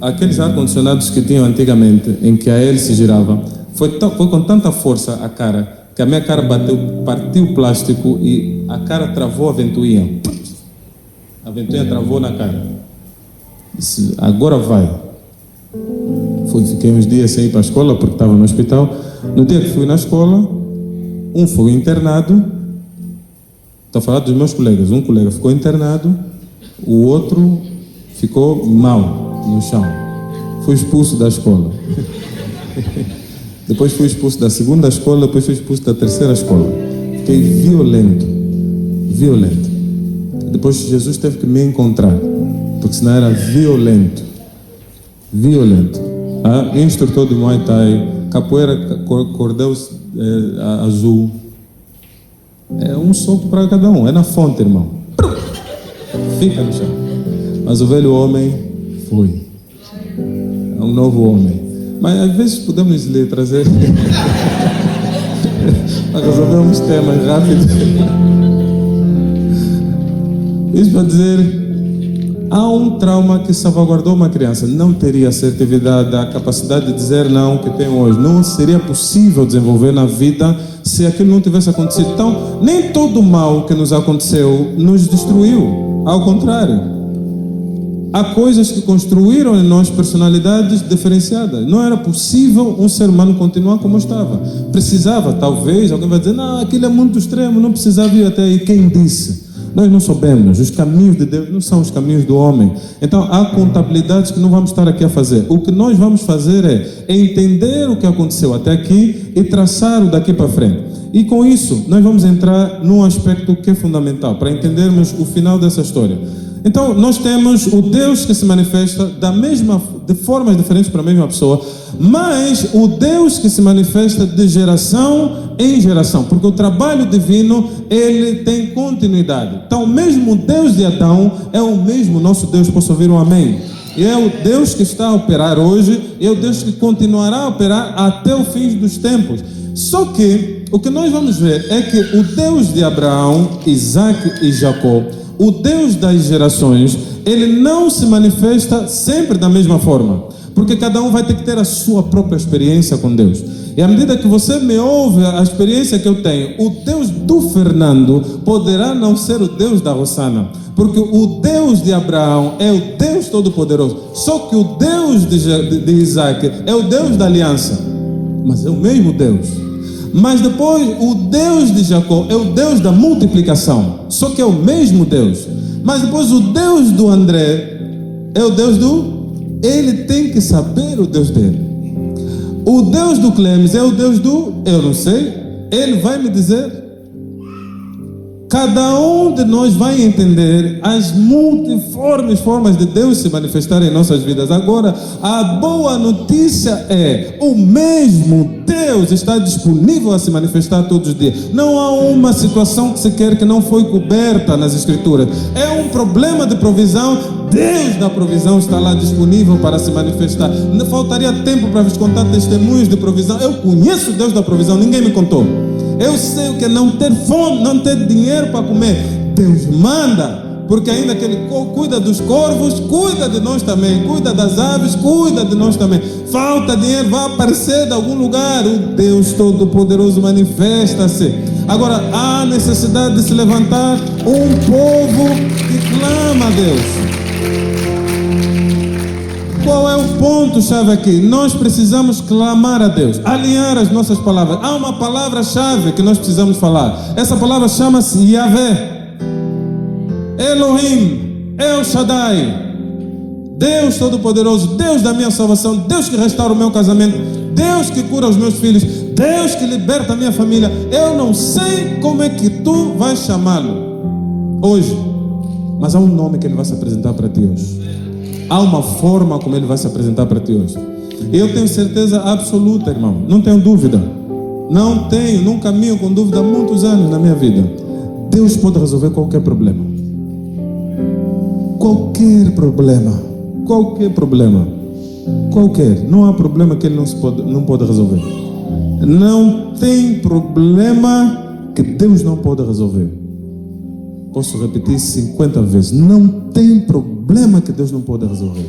aqueles ar-condicionados que tinham antigamente, em que a hélice girava, foi com tanta força a cara, que a minha cara bateu, partiu o plástico e a cara travou a ventoinha. A ventoinha travou na cara. Disse, agora vai. Fiquei uns dias sem ir para a escola porque estava no hospital. No dia que fui na escola, um foi internado. Estou a falar dos meus colegas. Um colega ficou internado, o outro ficou mal no chão. Fui expulso da escola. Depois fui expulso da segunda escola, depois fui expulso da terceira escola. Fiquei violento. Depois Jesus teve que me encontrar, porque senão era violento. Instrutor de Muay Thai, capoeira, cordel azul. É um soco para cada um, é na fonte, irmão. Fica no chão. Mas o velho homem foi. É um novo homem. Mas às vezes podemos lhe trazer para resolver uns temas rápidos. Isso para dizer Há um trauma que salvaguardou uma criança. Não teria a assertividade, a capacidade de dizer não que tem hoje. Não seria possível desenvolver na vida se aquilo não tivesse acontecido. Então, nem todo o mal que nos aconteceu nos destruiu. Ao contrário. Há coisas que construíram em nós personalidades diferenciadas. Não era possível um ser humano continuar como estava. Precisava, talvez, alguém vai dizer, não, aquilo é muito extremo, não precisava ir até aí. Quem disse? Nós não soubemos. Os caminhos de Deus não são os caminhos do homem. Então, há contabilidades que não vamos estar aqui a fazer. O que nós vamos fazer é entender o que aconteceu até aqui e traçar o daqui para frente. E com isso, nós vamos entrar num aspecto que é fundamental para entendermos o final dessa história. Então, nós temos o Deus que se manifesta de formas diferentes para a mesma pessoa, mas o Deus que se manifesta de geração em geração, porque o trabalho divino, ele tem continuidade. Então, o mesmo Deus de Adão é o mesmo nosso Deus. Posso ouvir um amém? E é o Deus que está a operar hoje, e é o Deus que continuará a operar até o fim dos tempos. Só que, o que nós vamos ver é que o Deus de Abraão, Isaac e Jacó, o Deus das gerações, ele não se manifesta sempre da mesma forma, porque cada um vai ter que ter a sua própria experiência com Deus. E à medida que você me ouve a experiência que eu tenho, o Deus do Fernando poderá não ser o Deus da Rosana, porque o Deus de Abraão é o Deus Todo-Poderoso. Só que o Deus de Isaac é o Deus da aliança, mas é o mesmo Deus. Mas depois o Deus de Jacó é o Deus da multiplicação, só que é o mesmo Deus. Mas depois o Deus do André é o Deus ele tem que saber o Deus dele. O Deus do Clemes é o Deus eu não sei, ele vai me dizer. Cada um de nós vai entender as multiformes formas de Deus se manifestar em nossas vidas. Agora, a boa notícia é: o mesmo Deus está disponível a se manifestar todos os dias. Não há uma situação que se quer que não foi coberta nas Escrituras. É um problema de provisão. Deus da provisão está lá disponível para se manifestar. Não faltaria tempo para vos contar testemunhos de provisão. Eu conheço o Deus da provisão, ninguém me contou. Eu sei o que é não ter fome, não ter dinheiro para comer. Deus manda, porque ainda que Ele cuida dos corvos, cuida de nós também. Cuida das aves, cuida de nós também. Falta dinheiro, vai aparecer de algum lugar. O Deus Todo-Poderoso manifesta-se. Agora, há necessidade de se levantar um povo que clama a Deus. Qual é o ponto-chave aqui? Nós precisamos clamar a Deus, alinhar as nossas palavras. Há uma palavra-chave que nós precisamos falar. Essa palavra chama-se Yahvé, Elohim, El Shaddai, Deus Todo-Poderoso, Deus da minha salvação, Deus que restaura o meu casamento, Deus que cura os meus filhos, Deus que liberta a minha família. Eu não sei como é que tu vais chamá-lo hoje, mas há um nome que Ele vai se apresentar para ti hoje. Há uma forma como Ele vai se apresentar para ti hoje. Eu tenho certeza absoluta, irmão, não tenho dúvida. Não caminho com dúvida há muitos anos na minha vida. Deus pode resolver qualquer problema. Qualquer problema. Não há problema que Ele não pode resolver. Não tem problema que Deus não pode resolver. Posso repetir 50 vezes. Não tem problema que Deus não pode resolver.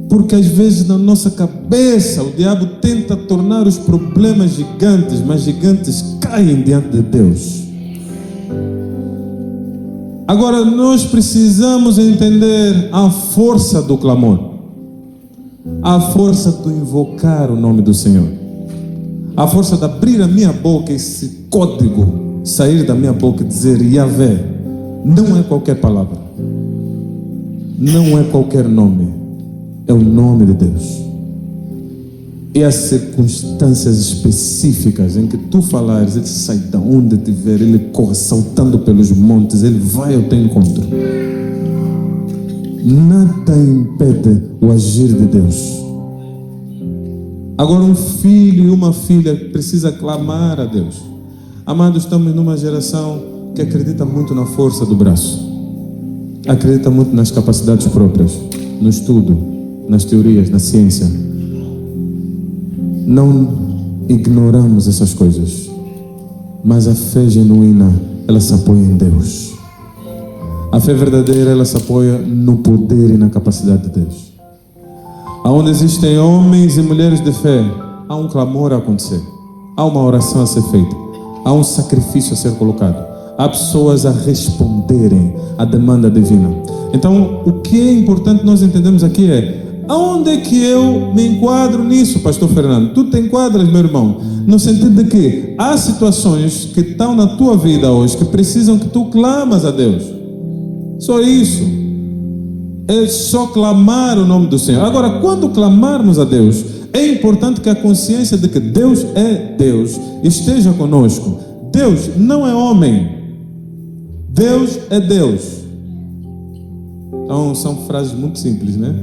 Porque às vezes na nossa cabeça o diabo tenta tornar os problemas gigantes, mas gigantes caem diante de Deus. Agora nós precisamos entender a força do clamor, a força do invocar o nome do Senhor, a força de abrir a minha boca, esse código sair da minha boca e dizer Yahvé. Não é qualquer palavra, não é qualquer nome, é o nome de Deus. E as circunstâncias específicas em que tu falares, Ele sai de onde tiver, Ele corre saltando pelos montes, Ele vai ao teu encontro. Nada impede o agir de Deus. Agora um filho e uma filha precisa clamar a Deus. Amados, estamos numa geração que acredita muito na força do braço, acredita muito nas capacidades próprias, no estudo, nas teorias, na ciência. Não ignoramos essas coisas, mas a fé genuína, ela se apoia em Deus. A fé verdadeira, ela se apoia no poder e na capacidade de Deus. Aonde existem homens e mulheres de fé, há um clamor a acontecer, há uma oração a ser feita, há um sacrifício a ser colocado, há pessoas a responderem à demanda divina. Então, o que é importante nós entendermos aqui é: aonde é que eu me enquadro nisso, Pastor Fernando? Tu te enquadras, meu irmão, no sentido de que há situações que estão na tua vida hoje que precisam que tu clamas a Deus. Só isso. É só clamar o nome do Senhor. Agora, quando clamarmos a Deus, é importante que a consciência de que Deus é Deus esteja conosco. Deus não é homem. Deus é Deus. Então, são frases muito simples, né?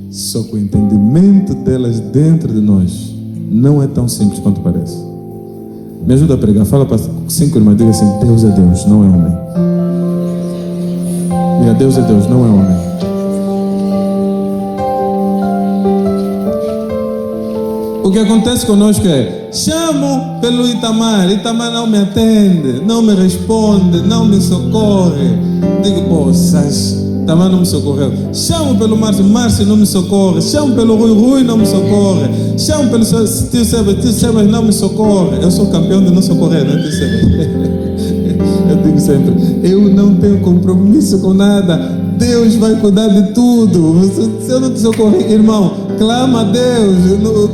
Só que o entendimento delas dentro de nós não é tão simples quanto parece. Me ajuda a pregar. Fala para 5 irmãs, diga assim: Deus é Deus, não é homem. Diga: Deus é Deus, não é homem. O que acontece conosco é: chamo pelo Itamar, Itamar não me atende, não me responde, não me socorre. Digo: poças, Itamar não me socorreu. Chamo pelo Márcio, Márcio não me socorre. Chamo pelo Rui, Rui não me socorre. Chamo pelo Tio Sebas não me socorre. Eu sou campeão de não socorrer, né, Tio Sebas? Eu digo sempre: eu não tenho compromisso com nada. Deus vai cuidar de tudo. Se eu não te socorrer, irmão, clama a Deus.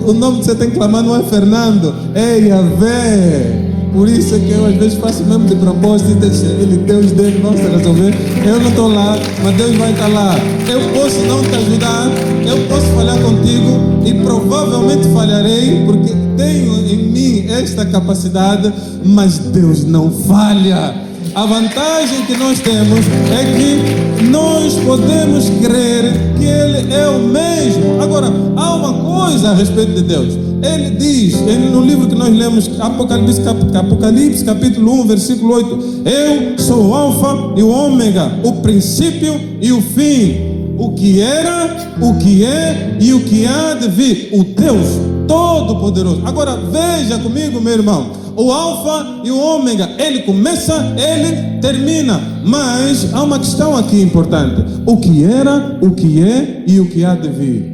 O nome que você tem que clamar não é Fernando, é Yahvé. Por isso é que eu às vezes faço mesmo de propósito e deixo ele, Deus dele, vamos resolver. Eu não estou lá, mas Deus vai estar lá. Eu posso não te ajudar, eu posso falhar contigo e provavelmente falharei, porque tenho em mim esta capacidade, mas Deus não falha. A vantagem que nós temos é que nós podemos crer que Ele é o mesmo. Agora, há uma coisa a respeito de Deus. Ele diz, no livro que nós lemos, Apocalipse capítulo 1, versículo 8: eu sou o Alfa e o Ômega, o princípio e o fim, o que era, o que é e o que há de vir, o Deus Todo-Poderoso. Agora veja comigo, meu irmão, o Alfa e o Ômega, ele começa, ele termina. Mas há uma questão aqui importante: o que era, o que é e o que há de vir.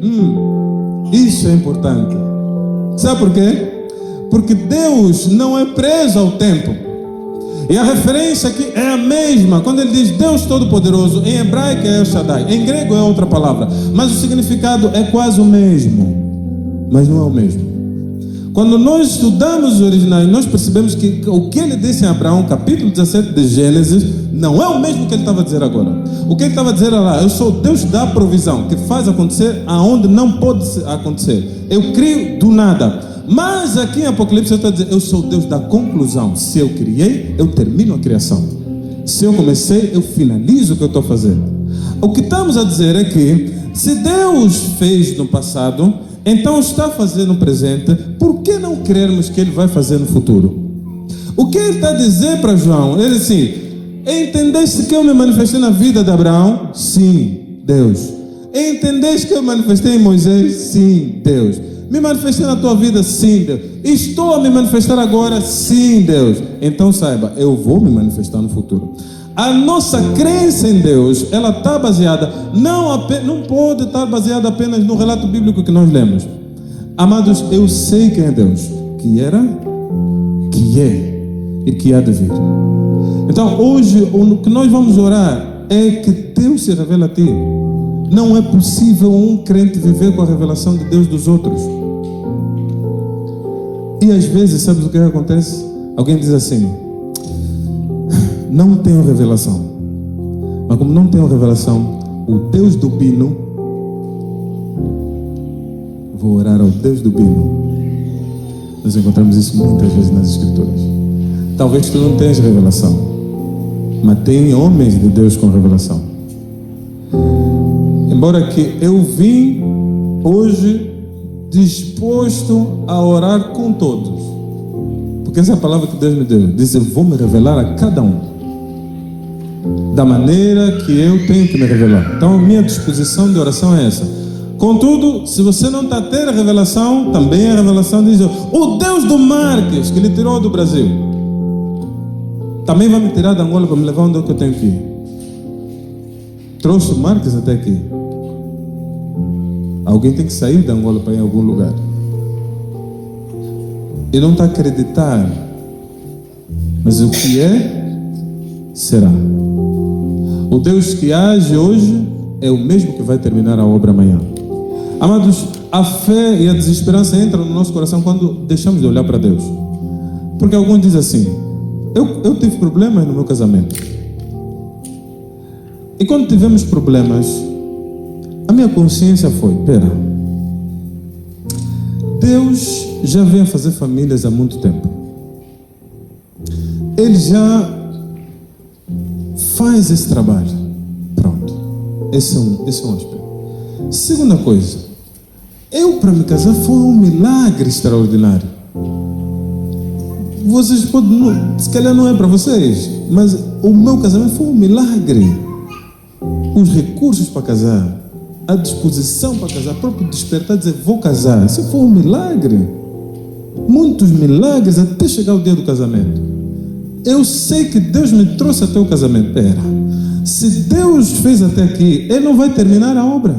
Isso é importante. Sabe por quê? Porque Deus não é preso ao tempo. E a referência aqui é a mesma. Quando ele diz Deus Todo-Poderoso, em hebraico é El Shaddai, em grego é outra palavra, mas o significado é quase o mesmo, mas não é o mesmo. Quando nós estudamos os originais, nós percebemos que o que ele disse em Abraão, capítulo 17 de Gênesis, não é o mesmo que ele estava a dizer agora. O que ele estava a dizer lá: eu sou o Deus da provisão, que faz acontecer aonde não pode acontecer. Eu crio do nada. Mas aqui em Apocalipse eu estou a dizer: eu sou o Deus da conclusão. Se eu criei, eu termino a criação. Se eu comecei, eu finalizo o que eu estou fazendo. O que estamos a dizer é que se Deus fez no passado, então está fazendo no presente, por que não crermos que Ele vai fazer no futuro? O que Ele está a dizer para João? Ele diz assim: entendeste que eu me manifestei na vida de Abraão? Sim, Deus. Entendeste que eu me manifestei em Moisés? Sim, Deus. Me manifestei na tua vida? Sim, Deus. Estou a me manifestar agora? Sim, Deus. Então saiba, eu vou me manifestar no futuro. A nossa crença em Deus, ela está baseada, não pode estar baseada apenas no relato bíblico que nós lemos. Amados, eu sei quem é Deus, que era, que é e que há de vir. Então hoje o que nós vamos orar é que Deus se revela a ti. Não é possível um crente viver com a revelação de Deus dos outros. E às vezes, sabes o que acontece? Alguém diz assim: não tenho revelação. Mas como não tenho revelação, o Deus do Bino, vou orar ao Deus do Bino. Nós encontramos isso muitas vezes nas Escrituras. Talvez tu não tenhas revelação, mas tem homens de Deus com revelação. Embora que eu vim hoje disposto a orar com todos, porque essa é a palavra que Deus me deu. Diz: eu vou me revelar a cada um da maneira que eu tenho que me revelar. Então a minha disposição de oração é essa. Contudo, se você não está a ter a revelação, também a revelação diz: o Deus do Marques, que Ele tirou do Brasil, também vai me tirar da Angola para me levar onde eu tenho que ir. trouxe o Marques até aqui. Alguém tem que sair de Angola para ir em algum lugar. E não está a acreditar. Mas o que é, será. O Deus que age hoje é o mesmo que vai terminar a obra amanhã. Amados, a fé e a desesperança entram no nosso coração quando deixamos de olhar para Deus. Porque alguns dizem assim: eu tive problemas no meu casamento. E quando tivemos problemas, a minha consciência foi: pera, Deus já vem a fazer famílias há muito tempo. Ele já faz esse trabalho. Pronto. Esse é um aspecto. Segunda coisa, eu para me casar foi um milagre extraordinário. Vocês podem, se calhar não é para vocês, mas o meu casamento foi um milagre. Os recursos para casar, a disposição para casar, próprio despertar, dizer vou casar, isso foi um milagre. Muitos milagres até chegar o dia do casamento. Eu sei que Deus me trouxe até o casamento. Pera, se Deus fez até aqui, Ele não vai terminar a obra.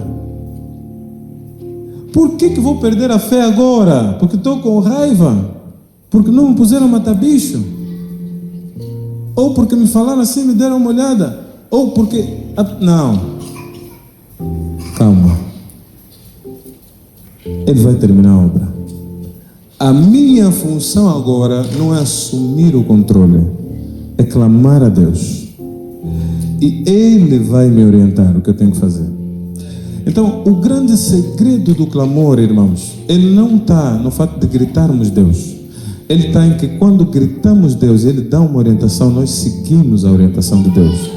Por que vou perder a fé agora? Porque estou com raiva? Porque não me puseram a matar bicho? Ou porque me falaram assim, me deram uma olhada? Ou porque... Não. Calma. Ele vai terminar a obra. A minha função agora não é assumir o controle, é clamar a Deus. E Ele vai me orientar o que eu tenho que fazer. Então, o grande segredo do clamor, irmãos, ele não está no fato de gritarmos Deus. Ele está em que quando gritamos Deus, Ele dá uma orientação, nós seguimos a orientação de Deus.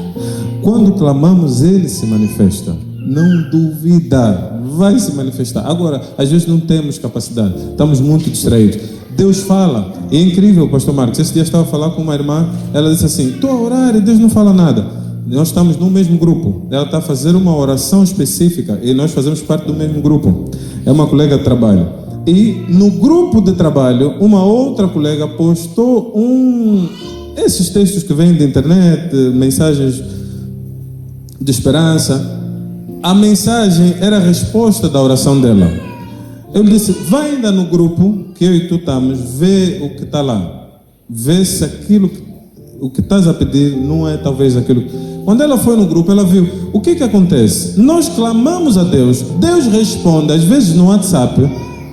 Quando clamamos, Ele se manifesta. Não duvida, vai se manifestar. Agora, às vezes não temos capacidade, estamos muito distraídos. Deus fala, e é incrível, pastor Marcos. Esse dia eu estava a falar com uma irmã, ela disse assim: estou a orar e Deus não fala nada. Nós estamos no mesmo grupo, ela está a fazer uma oração específica e nós fazemos parte do mesmo grupo. É uma colega de trabalho. E no grupo de trabalho, uma outra colega postou esses textos que vêm da internet, mensagens de esperança. A mensagem era a resposta da oração dela. Eu disse: vai ainda no grupo que eu e tu estamos, vê o que está lá, vê se aquilo, o que estás a pedir não é talvez aquilo. Quando ela foi no grupo, ela viu o que acontece. Nós clamamos a Deus, Deus responde às vezes no WhatsApp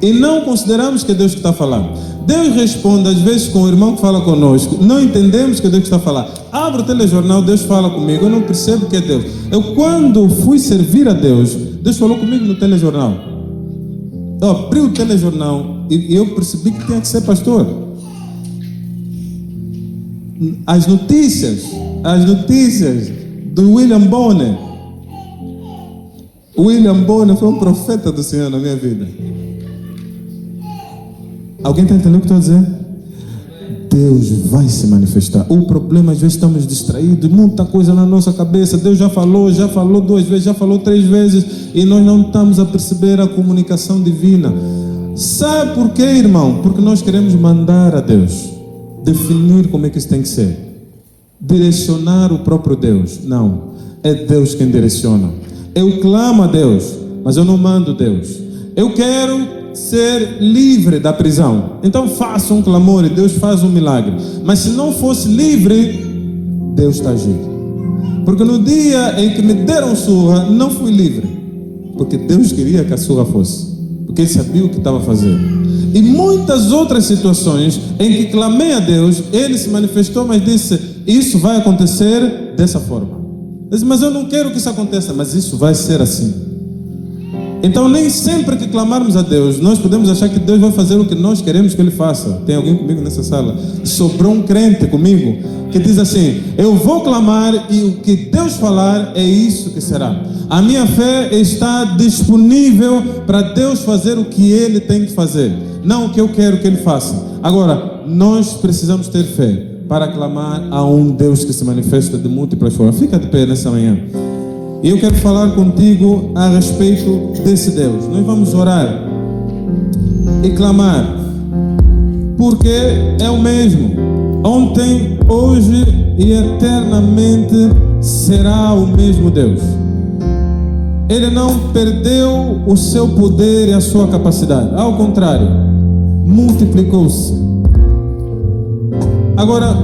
e não consideramos que é Deus que está falando. Deus responde às vezes com o irmão que fala conosco, não entendemos que é Deus que está falando. Abre o telejornal, Deus fala comigo, eu não percebo que é Deus. Eu quando fui servir a Deus, Deus falou comigo no telejornal. Eu abri o telejornal e eu percebi que tinha que ser pastor. As notícias do William Bonner. O William Bonner foi um profeta do Senhor na minha vida. Alguém está entendendo o que estou a dizer? Deus vai se manifestar. O problema, às vezes estamos distraídos, muita coisa na nossa cabeça. Deus já falou 2 vezes, já falou 3 vezes e nós não estamos a perceber a comunicação divina. Sabe por quê, irmão? Porque nós queremos mandar a Deus, definir como é que isso tem que ser, direcionar o próprio Deus. Não, é Deus quem direciona. Eu clamo a Deus, mas eu não mando Deus. Eu quero ser livre da prisão, então faça um clamor e Deus faz um milagre. Mas se não fosse livre, Deus está agindo. Porque no dia em que me deram surra, não fui livre, porque Deus queria que a surra fosse, porque Ele sabia o que estava fazendo. E muitas outras situações em que clamei a Deus, Ele se manifestou, mas disse: isso vai acontecer dessa forma. Eu disse: mas eu não quero que isso aconteça, mas isso vai ser assim. Então nem sempre que clamarmos a Deus, nós podemos achar que Deus vai fazer o que nós queremos que Ele faça. Tem alguém comigo nessa sala? Sobrou um crente comigo que diz assim: eu vou clamar e o que Deus falar é isso que será. A minha fé está disponível para Deus fazer o que Ele tem que fazer, não o que eu quero que Ele faça. Agora, nós precisamos ter fé para clamar a um Deus que se manifesta de múltiplas formas. Fica de pé nessa manhã. E eu quero falar contigo a respeito desse Deus. Nós vamos orar e clamar, porque é o mesmo. Ontem, hoje e eternamente será o mesmo Deus. ele não perdeu o seu poder e a sua capacidade. Ao contrário, multiplicou-se. Agora,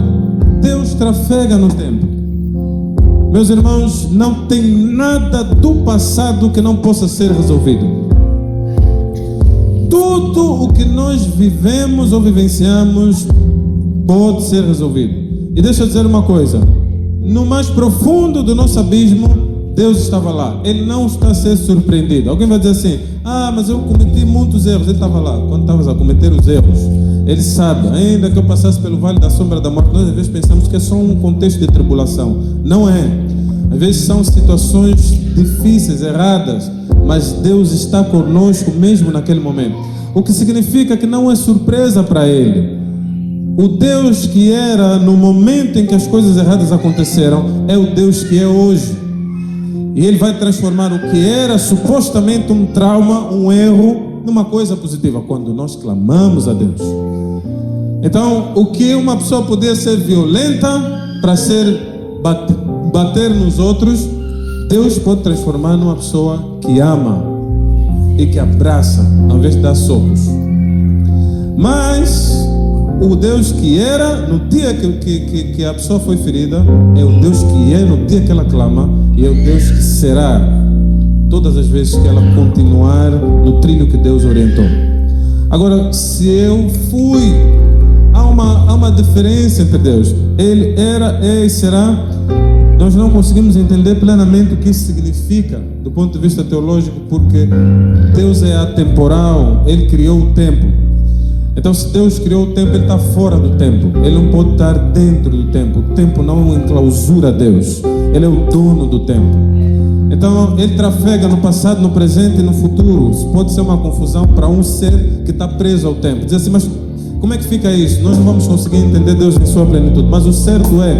Deus trafega no tempo. Meus irmãos, não tem nada do passado que não possa ser resolvido. Tudo o que nós vivemos ou vivenciamos pode ser resolvido. E deixa eu dizer uma coisa: no mais profundo do nosso abismo, Deus estava lá. Ele não está a ser surpreendido. Alguém vai dizer assim: mas eu cometi muitos erros. Ele estava lá. Quando estavas a cometer os erros, Ele sabe. Ainda que eu passasse pelo vale da sombra da morte, nós às vezes pensamos que é só um contexto de tribulação. Não é. Às vezes são situações difíceis, erradas, mas Deus está conosco mesmo naquele momento. O que significa que não é surpresa para Ele. O Deus que era no momento em que as coisas erradas aconteceram é o Deus que é hoje. E Ele vai transformar o que era supostamente um trauma, um erro, numa coisa positiva, quando nós clamamos a Deus. Então, o que uma pessoa podia ser violenta para ser bater nos outros, Deus pode transformar numa pessoa que ama e que abraça, ao invés de dar socos. Mas o Deus que era no dia que a pessoa foi ferida é o Deus que é no dia que ela clama, e é o Deus que será todas as vezes que ela continuar no trilho que Deus orientou. Agora, se eu fui, há uma diferença entre Deus. Ele era, é e será. Nós não conseguimos entender plenamente o que isso significa do ponto de vista teológico, porque Deus é atemporal. Ele criou o tempo. Então, se Deus criou o tempo, Ele está fora do tempo. Ele não pode estar dentro do tempo. O tempo não enclausura Deus. Ele é o dono do tempo. Então, Ele trafega no passado, no presente e no futuro. Isso pode ser uma confusão para um ser que está preso ao tempo. Diz assim: mas como é que fica isso? Nós não vamos conseguir entender Deus em sua plenitude. Mas o certo é,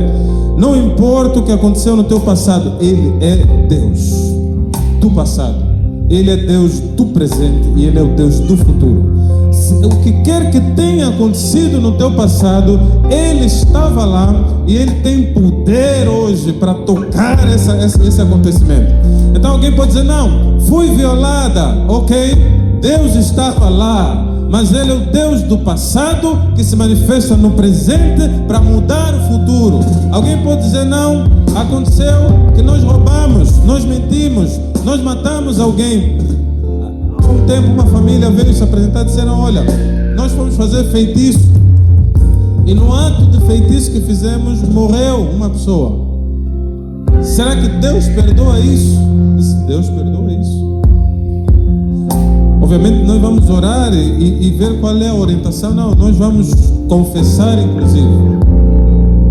não importa o que aconteceu no teu passado, Ele é Deus do passado. Ele é Deus do presente e Ele é o Deus do futuro. O que quer que tenha acontecido no teu passado, Ele estava lá e Ele tem poder hoje para tocar esse acontecimento. Então alguém pode dizer: não, fui violada. Ok, Deus estava lá, mas Ele é o Deus do passado que se manifesta no presente para mudar o futuro. Alguém pode dizer: não, aconteceu que nós roubamos, nós mentimos, nós matamos alguém. Há um tempo uma família veio se apresentar e disseram: olha, nós fomos fazer feitiço, e no ato de feitiço que fizemos, morreu uma pessoa. Será que Deus perdoa isso? Deus perdoa isso. Obviamente nós vamos orar e ver qual é a orientação. Não, nós vamos confessar, inclusive,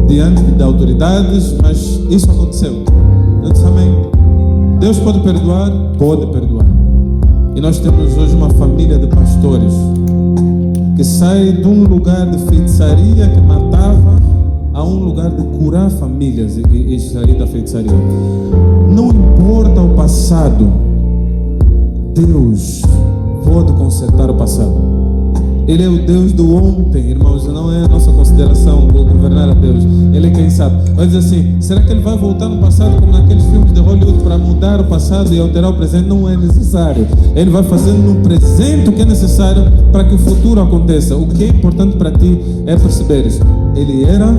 diante de autoridades, mas isso aconteceu. Eu disse: amém. Deus pode perdoar? Pode perdoar. E nós temos hoje uma família de pastores que sai de um lugar de feitiçaria que matava a um lugar de curar famílias e sair da feitiçaria. Não importa o passado, Deus pode consertar o passado. Ele é o Deus do ontem, irmãos. Não é a nossa consideração governar a Deus. Ele é quem sabe. Vai dizer assim: será que Ele vai voltar no passado como naqueles filmes de Hollywood para mudar o passado e alterar o presente? Não é necessário. Ele vai fazer no presente o que é necessário para que o futuro aconteça. O que é importante para ti é perceberes: Ele era,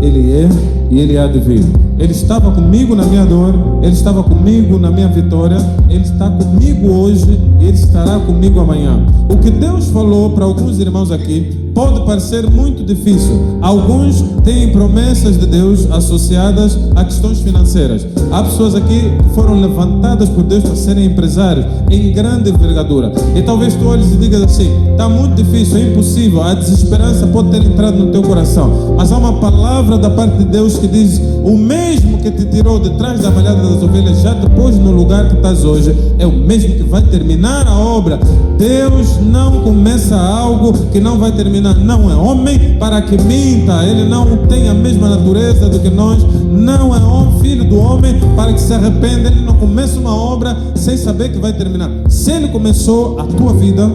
Ele é e Ele há de vir. Ele estava comigo na minha dor, Ele estava comigo na minha vitória, Ele está comigo hoje e Ele estará comigo amanhã. O que Deus falou para alguns irmãos aqui pode parecer muito difícil. Alguns têm promessas de Deus associadas a questões financeiras. Há pessoas aqui que foram levantadas por Deus para serem empresários em grande envergadura. E talvez tu olhes e digas assim: está muito difícil, é impossível, a desesperança pode ter entrado no teu coração. Mas há uma palavra da parte de Deus que diz: o mesmo que te tirou de trás da malhada das ovelhas, já te pôs no lugar que estás hoje, é o mesmo que vai terminar a obra. Deus não começa algo que não vai terminar. Não é homem para que minta. Ele não tem a mesma natureza do que nós. Não é homem, filho do homem para que se arrependa. Ele não começa uma obra sem saber que vai terminar. Se Ele começou a tua vida,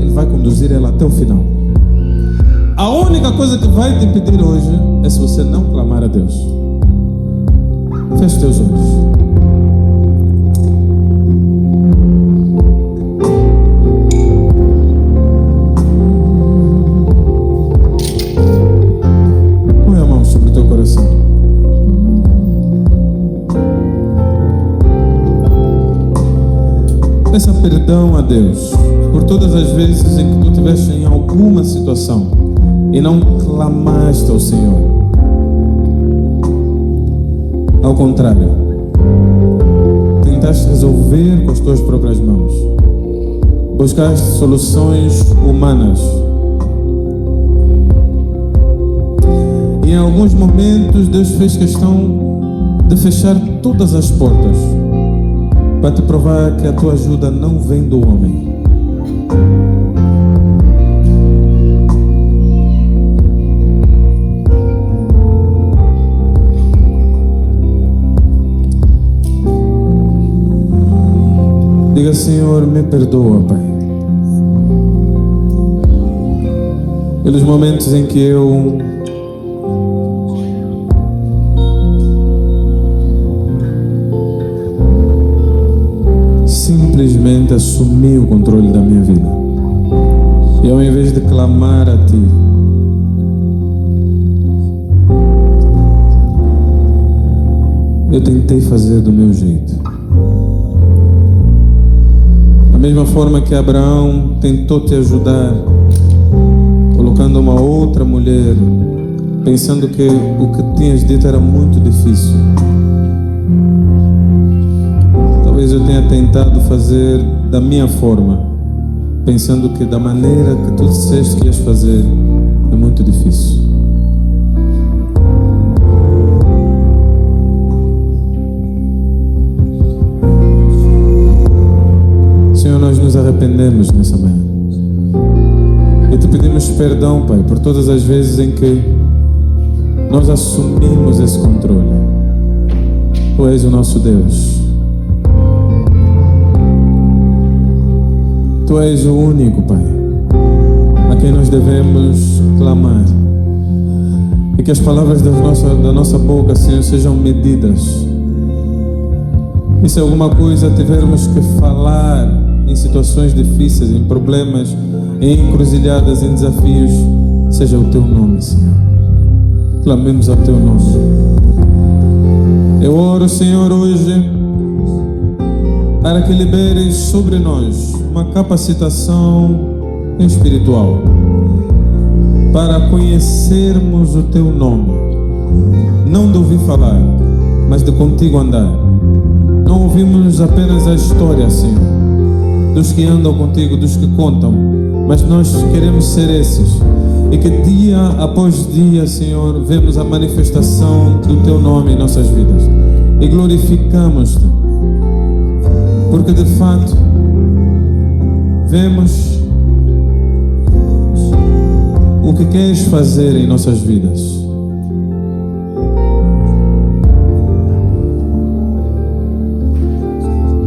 Ele vai conduzir ela até o final. A única coisa que vai te impedir hoje é se você não clamar a Deus. Feche teus olhos. Peça perdão a Deus por todas as vezes em que tu estiveste em alguma situação e não clamaste ao Senhor. Ao contrário, tentaste resolver com as tuas próprias mãos. Buscaste soluções humanas. E em alguns momentos Deus fez questão de fechar todas as portas para te provar que a tua ajuda não vem do homem. Diga: Senhor, me perdoa, Pai, pelos momentos em que eu simplesmente assumi o controle da minha vida. E ao invés de clamar a Ti, eu tentei fazer do meu jeito. Da mesma forma que Abraão tentou te ajudar, colocando uma outra mulher, pensando que o que tinhas dito era muito difícil. Talvez eu tenha tentado fazer da minha forma, pensando que da maneira que tu disseste que ias fazer é muito difícil. Senhor, nós nos arrependemos nessa manhã e te pedimos perdão, Pai, por todas as vezes em que nós assumimos esse controle. Tu és o nosso Deus. Tu és o único, Pai, a quem nós devemos clamar. E que as palavras da nossa boca, Senhor, sejam medidas. E se alguma coisa tivermos que falar em situações difíceis, em problemas, em encruzilhadas, em desafios, seja o Teu nome, Senhor. Clamemos ao Teu nome. Eu oro, Senhor, hoje para que liberes sobre nós uma capacitação espiritual para conhecermos o Teu nome, não de ouvir falar, mas de contigo andar. Não ouvimos apenas a história, Senhor, dos que andam contigo, dos que contam, mas nós queremos ser esses, e que dia após dia, Senhor, vemos a manifestação do Teu nome em nossas vidas e glorificamos-Te, porque de fato vemos o que queres fazer em nossas vidas.